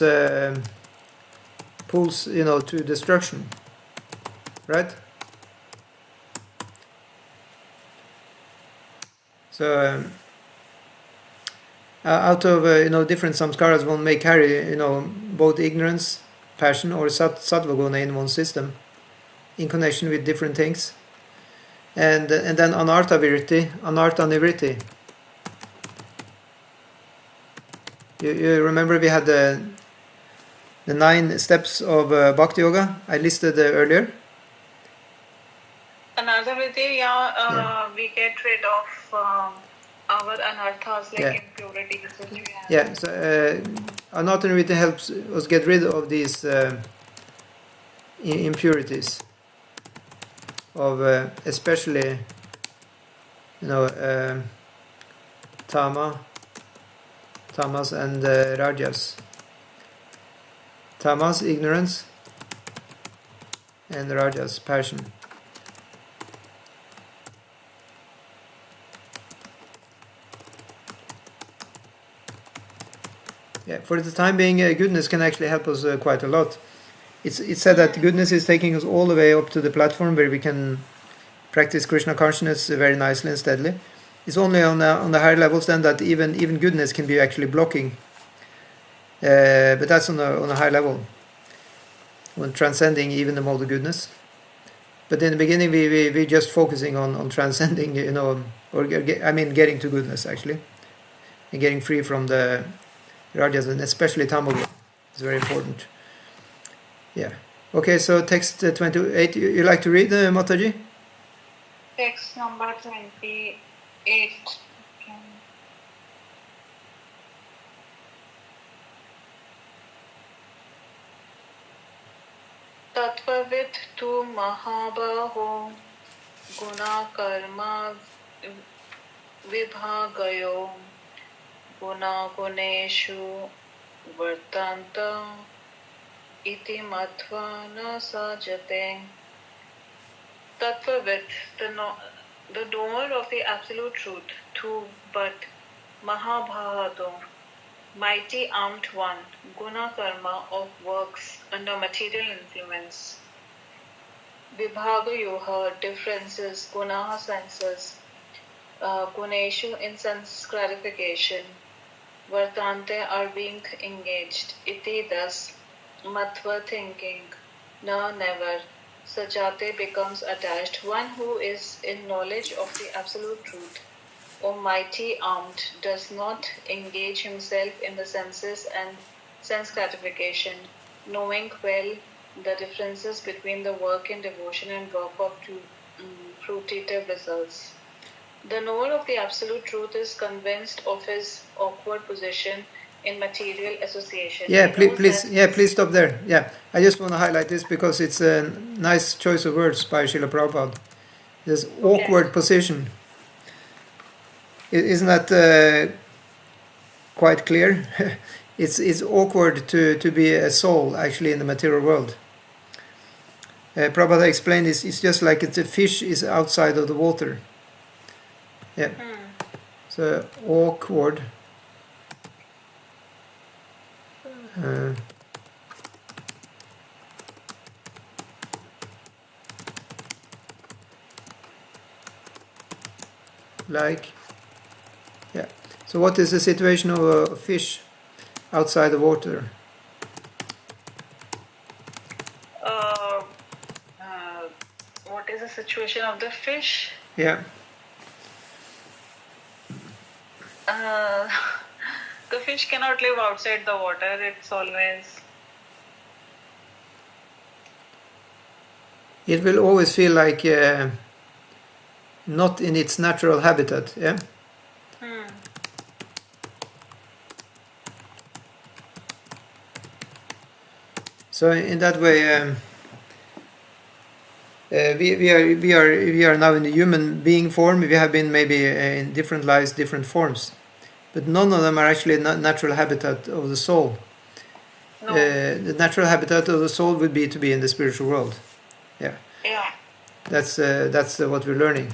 pulls, to destruction. Right? So out of different samskaras, one may carry both ignorance, passion, or sattva guna in one system, in connection with different things, and then anartha nivritti. You remember we had the 9 steps of Bhakti Yoga I listed earlier. Another nivritti, we get rid of our anarthas, like impurities. Yeah, so anartha nivritti helps us get rid of these impurities, of especially tamas and rajas. Tamas, ignorance, and rajas, passion. Yeah, for the time being, goodness can actually help us quite a lot. It's said that goodness is taking us all the way up to the platform where we can practice Krishna consciousness very nicely and steadily. It's only on the higher levels then that even goodness can be actually blocking. But that's on a high level, when transcending even the mode of goodness. But in the beginning, we just focusing on transcending, getting to goodness actually, and getting free from the rajas, and especially tamagun. It's very important. Yeah. Okay, so text 28. You like to read, Mataji? Text number 28. Tattvavid tu mahabaho guna karma vibhagayo guna guneshu vartanta iti matva na sajate. Tattvavid, the knower of the absolute truth, tu but mahabhato, mighty armed one, guna karma of works under material influence, vibhagayoha differences, gunaha senses, guneshu in sense gratification, vartante are being engaged, iti thus, matva thinking, na never, sajate becomes attached, one who is in knowledge of the absolute truth, Almighty armed, does not engage himself in the senses and sense gratification, knowing well the differences between the work in devotion and work of fruitive results. The knower of the absolute truth is convinced of his awkward position in material association. Yeah, please stop there. Yeah, I just want to highlight this because it's a nice choice of words by Srila Prabhupada. This awkward position. Isn't that quite clear? It's awkward to be a soul actually in the material world. Prabhupada explained this. It's just like the fish is outside of the water. Yeah. So awkward. So what is the situation of a fish outside the water? What is the situation of the fish? Yeah. The fish cannot live outside the water. It's always it will always feel like not in its natural habitat. Yeah. So in that way, we are now in the human being form. We have been maybe in different lives, different forms, but none of them are actually natural habitat of the soul. No. The natural habitat of the soul would be to be in the spiritual world. Yeah. Yeah. That's what we're learning.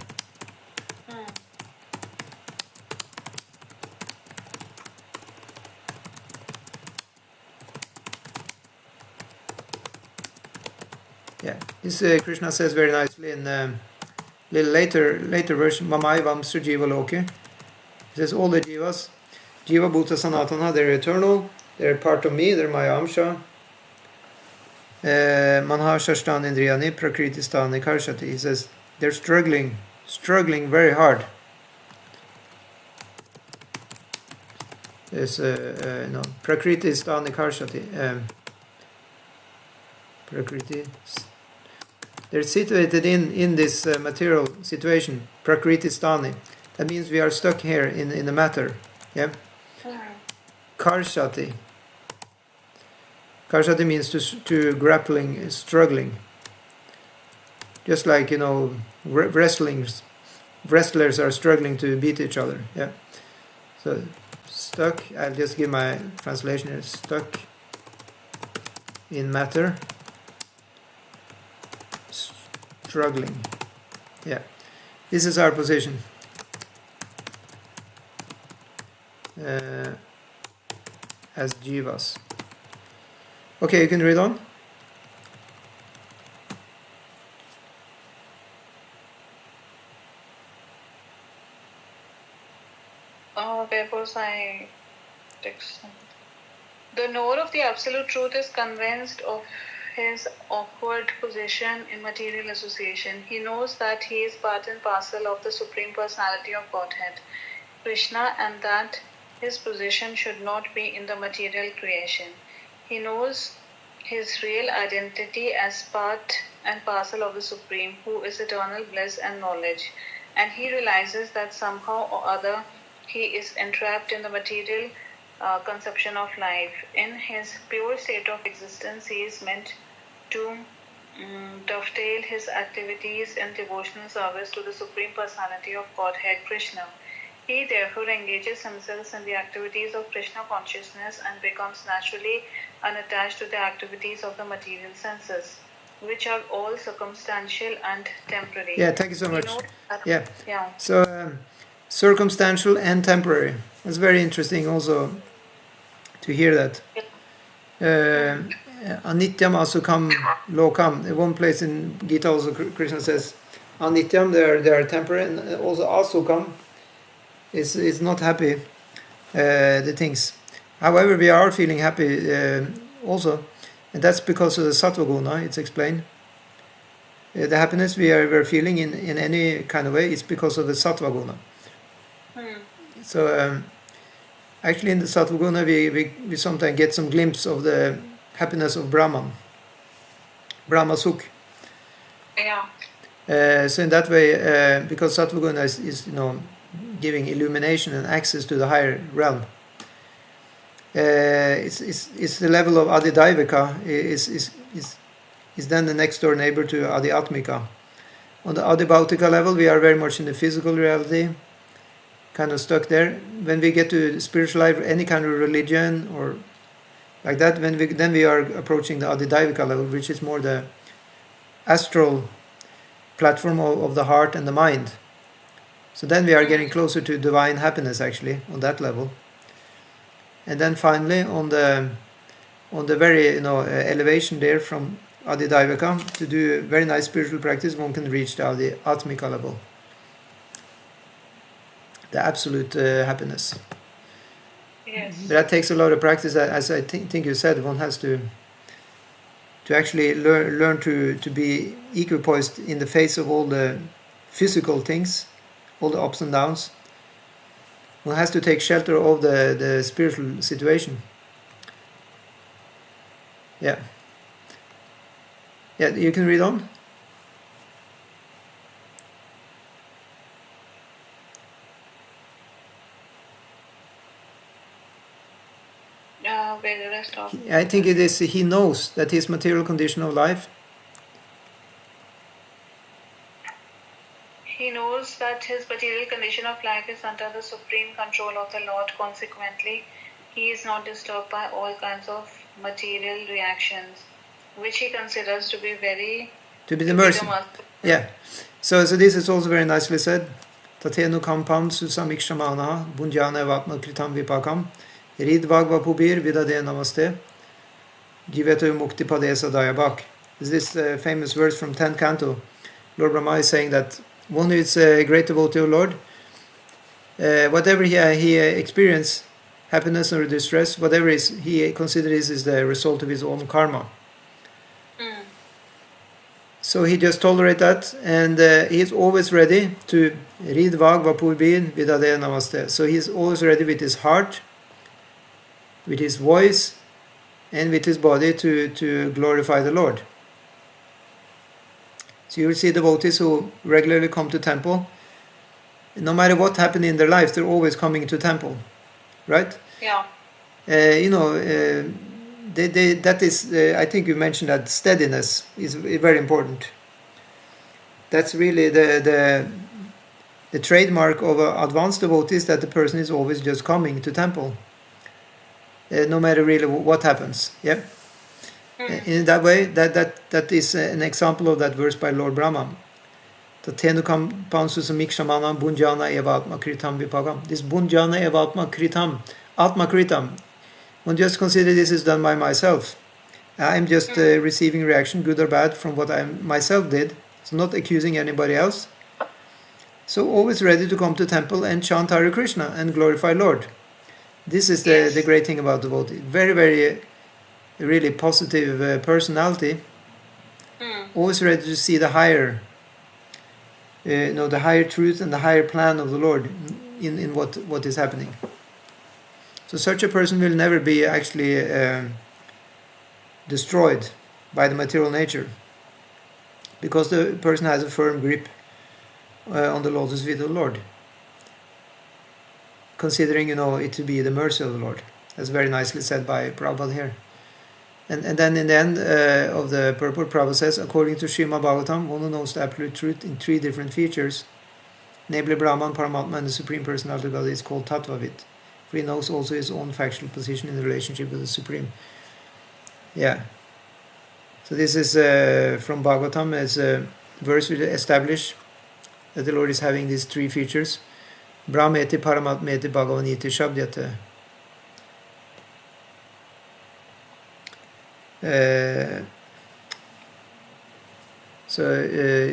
Yeah, this Krishna says very nicely in little later version, Mamaivam Sujiva Loki. He says all the jivas, Jiva Bhuta Sanatana, they're eternal, they're part of me, they're my amsha. Manhashashtani Indriyani Prakritistani Karshati. He says they're struggling very hard. There's Prakritistani Karshati. Prakriti. They're situated in this material situation, Prakritistani. That means we are stuck here in the matter. Yeah. Karshati. Karshati means to grappling, struggling. Just like, wrestlers are struggling to beat each other. Yeah. So stuck. I'll just give my translation here. Stuck in matter. Struggling. Yeah. This is our position. As jivas. Okay, you can read on. Where was I? The knower of the absolute truth is convinced of his awkward position in material association. He knows that he is part and parcel of the Supreme Personality of Godhead, Krishna, and that his position should not be in the material creation. He knows his real identity as part and parcel of the Supreme, who is eternal bliss and knowledge, and he realizes that somehow or other he is entrapped in the material conception of life. In his pure state of existence, he is meant to dovetail his activities in devotional service to the Supreme Personality of Godhead, Krishna. He therefore engages himself in the activities of Krishna consciousness and becomes naturally unattached to the activities of the material senses, which are all circumstantial and temporary. Yeah, thank you so much. Yeah. So circumstantial and temporary. It's very interesting also to hear that. Anityam asukam lokam. In one place in Gita also Krishna says Anityam, they are temporary, and also asukam is not happy, the things. However, we are feeling happy also, and that's because of the sattva guna. It's explained. The happiness we're feeling in any kind of way is because of the sattva guna. So actually in the sattva guna we sometimes get some glimpse of the happiness of Brahman Sukh. Yeah. So in that way, because sattva guna is giving illumination and access to the higher realm. It's the level of Adidaivika is then the next door neighbor to Adhyatmika. On the Adibhautika level, we are very much in the physical reality, kind of stuck there. When we get to spiritual life, any kind of religion or like that, then we are approaching the Adidaivika level, which is more the astral platform of the heart and the mind. So then we are getting closer to divine happiness actually on that level. And then finally on the very elevation there from Adidaivika to do very nice spiritual practice, one can reach the Atmika level, the absolute happiness. Yes. But that takes a lot of practice, as I think you said. One has to actually learn to be equipoised in the face of all the physical things, all the ups and downs. One has to take shelter of the spiritual situation. Yeah, you can read on. I stop? I think it is he knows that his material condition of life. He knows that his material condition of life is under the supreme control of the Lord. Consequently, he is not disturbed by all kinds of material reactions, which he considers to be the mercy. Yeah. So this is also very nicely said. Tatenu kampam susamikshamaha bunjana vatma kritam vipakam rid vagva pubir vidade namaste jivetu mukti padesa dayabak. Is this famous verse from 10th canto? Lord Brahma is saying that one who is a great devotee of Lord, whatever he experiences, happiness or distress, whatever he considers is the result of his own karma. So he just tolerates that, and he is always ready to read Bhagavad Vidade Namaste. So he is always ready with his heart, with his voice, and with his body to glorify the Lord. So you will see devotees who regularly come to temple. No matter what happened in their life, they're always coming to temple, right? Yeah. That is, I think you mentioned that steadiness is very important. That's really the trademark of advanced devotees, that the person is always just coming to temple, no matter really what happens. Yeah. In that way, that is an example of that verse by Lord Brahma. This bunjana evatma kritam, atma kritam. One just consider this is done by myself. I'm just receiving reaction, good or bad, from what I myself did. So not accusing anybody else. So always ready to come to temple and chant Hare Krishna and glorify Lord. This is the great thing about devotee. Very, very, really positive personality. Always ready to see the higher, the higher truth and the higher plan of the Lord in what is happening. So such a person will never be actually destroyed by the material nature, because the person has a firm grip on the lotus feet of the Lord, considering it to be the mercy of the Lord. That's very nicely said by Prabhupada here. And then in the end of the purport, Prabhupada says, according to Srimad Bhagavatam, one who knows the absolute truth in three different features, namely Brahman, Paramatma, and the Supreme Personality of God, is called Tattvavit. For he knows also his own factual position in the relationship with the Supreme. Yeah. So this is from Bhagavatam, as a verse which establish that the Lord is having these three features. Brahmeti, Paramatmeti, Bhagavaniti, Shabdyate. It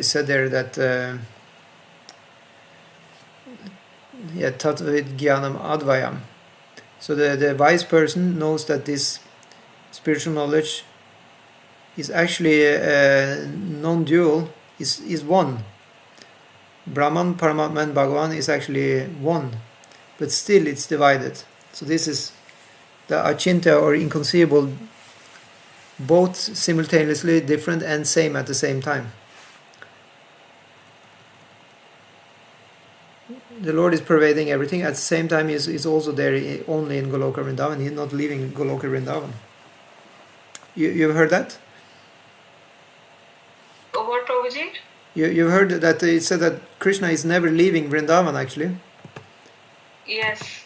said there that Tattvavid Jnanam Advayam. So the wise person knows that this spiritual knowledge is actually non-dual, is one. Brahman, Paramatma and Bhagavan is actually one, but still it's divided. So this is the achintya, or inconceivable, both simultaneously different and same at the same time. The Lord is pervading everything. At the same time, He is also there only in Goloka Vrindavan. He is not leaving Goloka Vrindavan. You've heard that? What, Prabhuji? You've heard that it said that Krishna is never leaving Vrindavan, actually. Yes.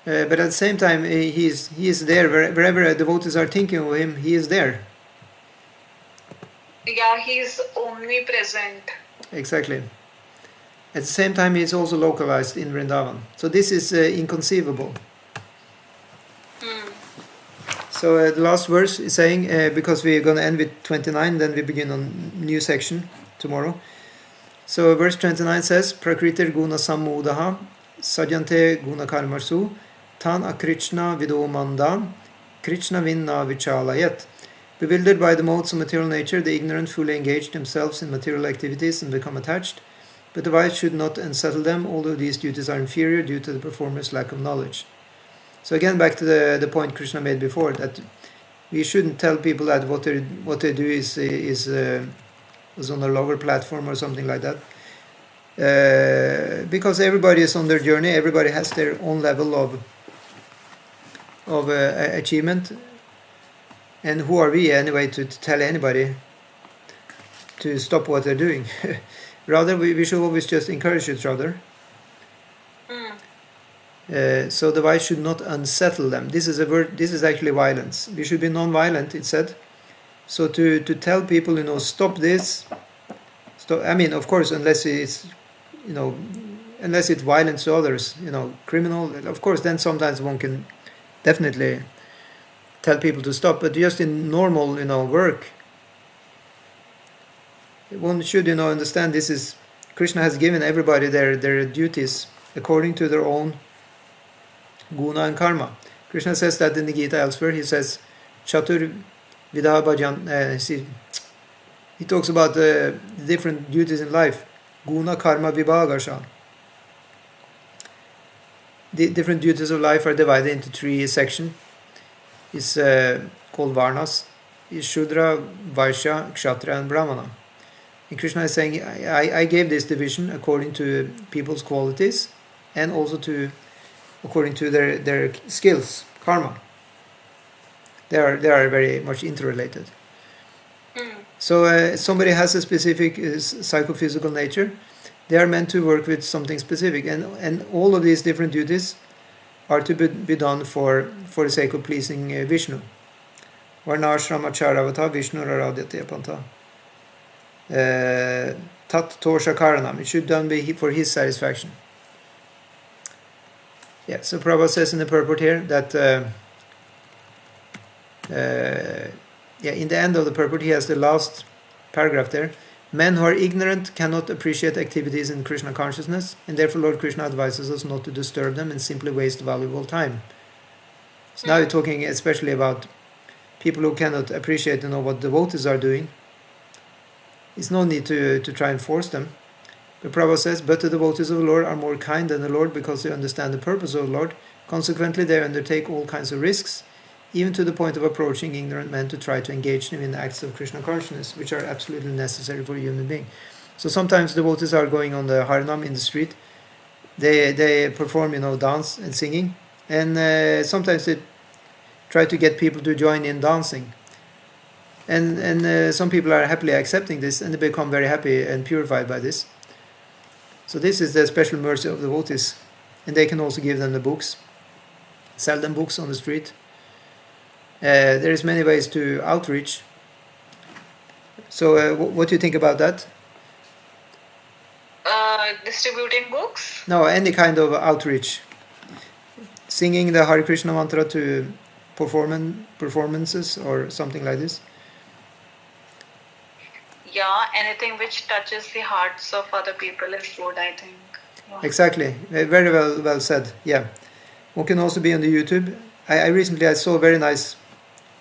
But at the same time, he is there. Wherever devotees are thinking of Him, He is there. Yeah, He is omnipresent. Exactly. At the same time, He is also localized in Vrindavan. So this is inconceivable. So the last verse is saying, because we're going to end with 29, then we begin on new section tomorrow. So verse 29 says, Prakritir guna sammudaha sajante guna karmarsu tan akrishna vido mandan krishna vinna vichalayat. Bewildered by the modes of material nature, the ignorant fully engage themselves in material activities and become attached. But the wise should not unsettle them, although these duties are inferior due to the performer's lack of knowledge. So again, back to the point Krishna made before, that we shouldn't tell people that what they do is on a lower platform or something like that, because everybody is on their journey. Everybody has their own level of of achievement. And who are we anyway to tell anybody to stop what they're doing? Rather, we should always just encourage each other. So the wise should not unsettle them. This is a word. This is actually violence. We should be non-violent, it said. So to tell people, stop this. Stop. I mean, of course, unless it's violence to others, criminal. Of course, then sometimes one can definitely tell people to stop. But just in normal, work, one should, understand this is Krishna has given everybody their duties according to their own guna and karma. Krishna says that in the Gita elsewhere. He says, Chatur Vidha Bhajan. He talks about the different duties in life. Guna, karma, vibhagasha. The different duties of life are divided into 3 sections. It's called Varnas. It's Shudra, Vaishya, Kshatriya, and Brahmana. And Krishna is saying, I gave this division according to people's qualities and also according to their skills, karma. They are very much interrelated. So somebody has a specific psychophysical nature. They are meant to work with something specific, and all of these different duties are to be done for the sake of pleasing Vishnu. Varnashrama charavata Vishnu raradhyate panta. Tat tosha karanam. It should done for his satisfaction. Yeah, so Prabhupada says in the purport here that in the end of the purport he has the last paragraph there. Men who are ignorant cannot appreciate activities in Krishna consciousness, and therefore Lord Krishna advises us not to disturb them and simply waste valuable time. So now we're talking especially about people who cannot appreciate what devotees are doing. It's no need to try and force them. But Prabhupada says, but the devotees of the Lord are more kind than the Lord because they understand the purpose of the Lord. Consequently, they undertake all kinds of risks, even to the point of approaching ignorant men to try to engage them in the acts of Krishna consciousness, which are absolutely necessary for a human being. So sometimes devotees are going on the Harinam in the street. They perform, dance and singing. And sometimes they try to get people to join in dancing. And some people are happily accepting this, and they become very happy and purified by this. So this is the special mercy of the devotees. And they can also give them the books, sell them books on the street. There is many ways to outreach. So what do you think about that? Distributing books? No, any kind of outreach. Singing the Hare Krishna mantra to performances or something like this. Yeah, anything which touches the hearts of other people is good, I think. Yeah. Exactly. Very well said. Yeah. One can also be on the YouTube. I recently saw a very nice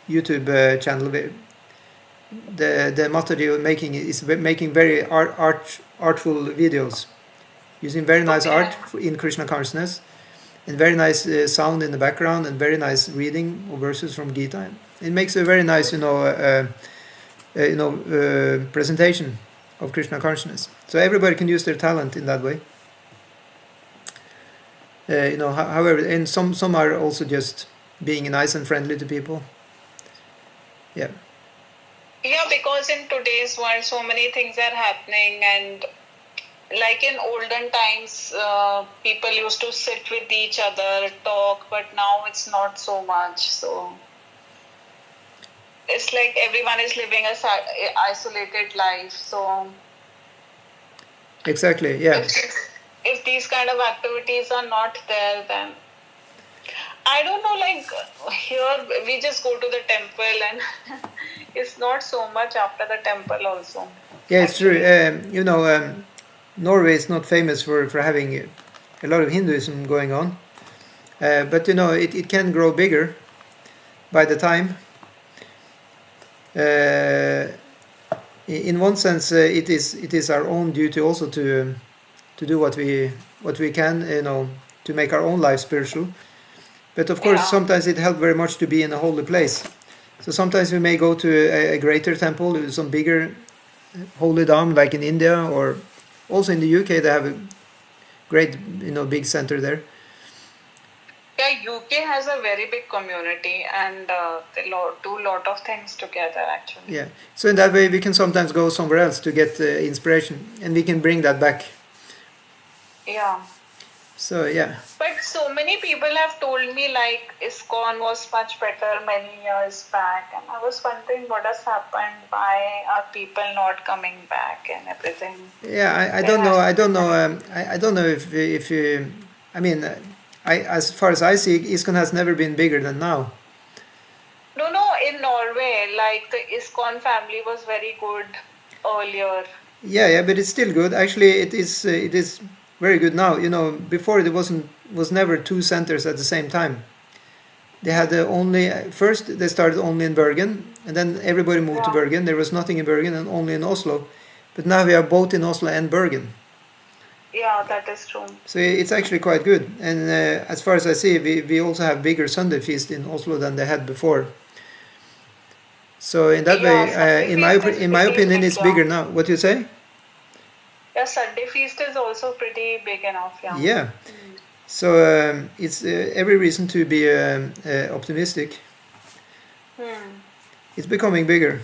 YouTube channel. The Mataji is making very artful videos, using very nice art in Krishna consciousness, and very nice sound in the background, and very nice reading of verses from Gita. It makes a very nice, presentation of Krishna consciousness. So everybody can use their talent in that way. However, and some are also just being nice and friendly to people. Yeah. Yeah, because in today's world, so many things are happening, and like in olden times, people used to sit with each other, talk, but now it's not so much. So it's like everyone is living a isolated life. So exactly, yeah. If these kind of activities are not there, then I don't know, like here we just go to the temple and it's not so much after the temple also. Yeah, it's true. Norway is not famous for having a lot of Hinduism going on. But it can grow bigger by the time. In one sense, it is our own duty also to do what we can, to make our own life spiritual. But of course, sometimes it helps very much to be in a holy place. So sometimes we may go to a greater temple, some bigger holy dham, like in India, or also in the UK. They have a great, big center there. Yeah, UK has a very big community and they do a lot of things together actually. Yeah. So in that way, we can sometimes go somewhere else to get inspiration, and we can bring that back. Yeah. So yeah. But so many people have told me like Iskcon was much better many years back, and I was wondering what has happened. Why are people not coming back and everything? Yeah, I don't know. I don't know. I don't know if I mean, as far as I see, Iskcon has never been bigger than now. No, in Norway, like the Iskcon family was very good earlier. Yeah, but it's still good. Actually, it is very good now. You know, before it was never two centers at the same time. They had only first they started only in Bergen, and then everybody moved to Bergen. There was nothing in Bergen and only in Oslo, but now we are both in Oslo and Bergen. Yeah, that is true. So it's actually quite good. And as far as I see, we also have bigger Sunday feast in Oslo than they had before. So in that way, in my opinion, it's bigger now. What do you say? Yeah, Sunday feast is also pretty big enough. Yeah. Yeah. So it's every reason to be optimistic. It's becoming bigger.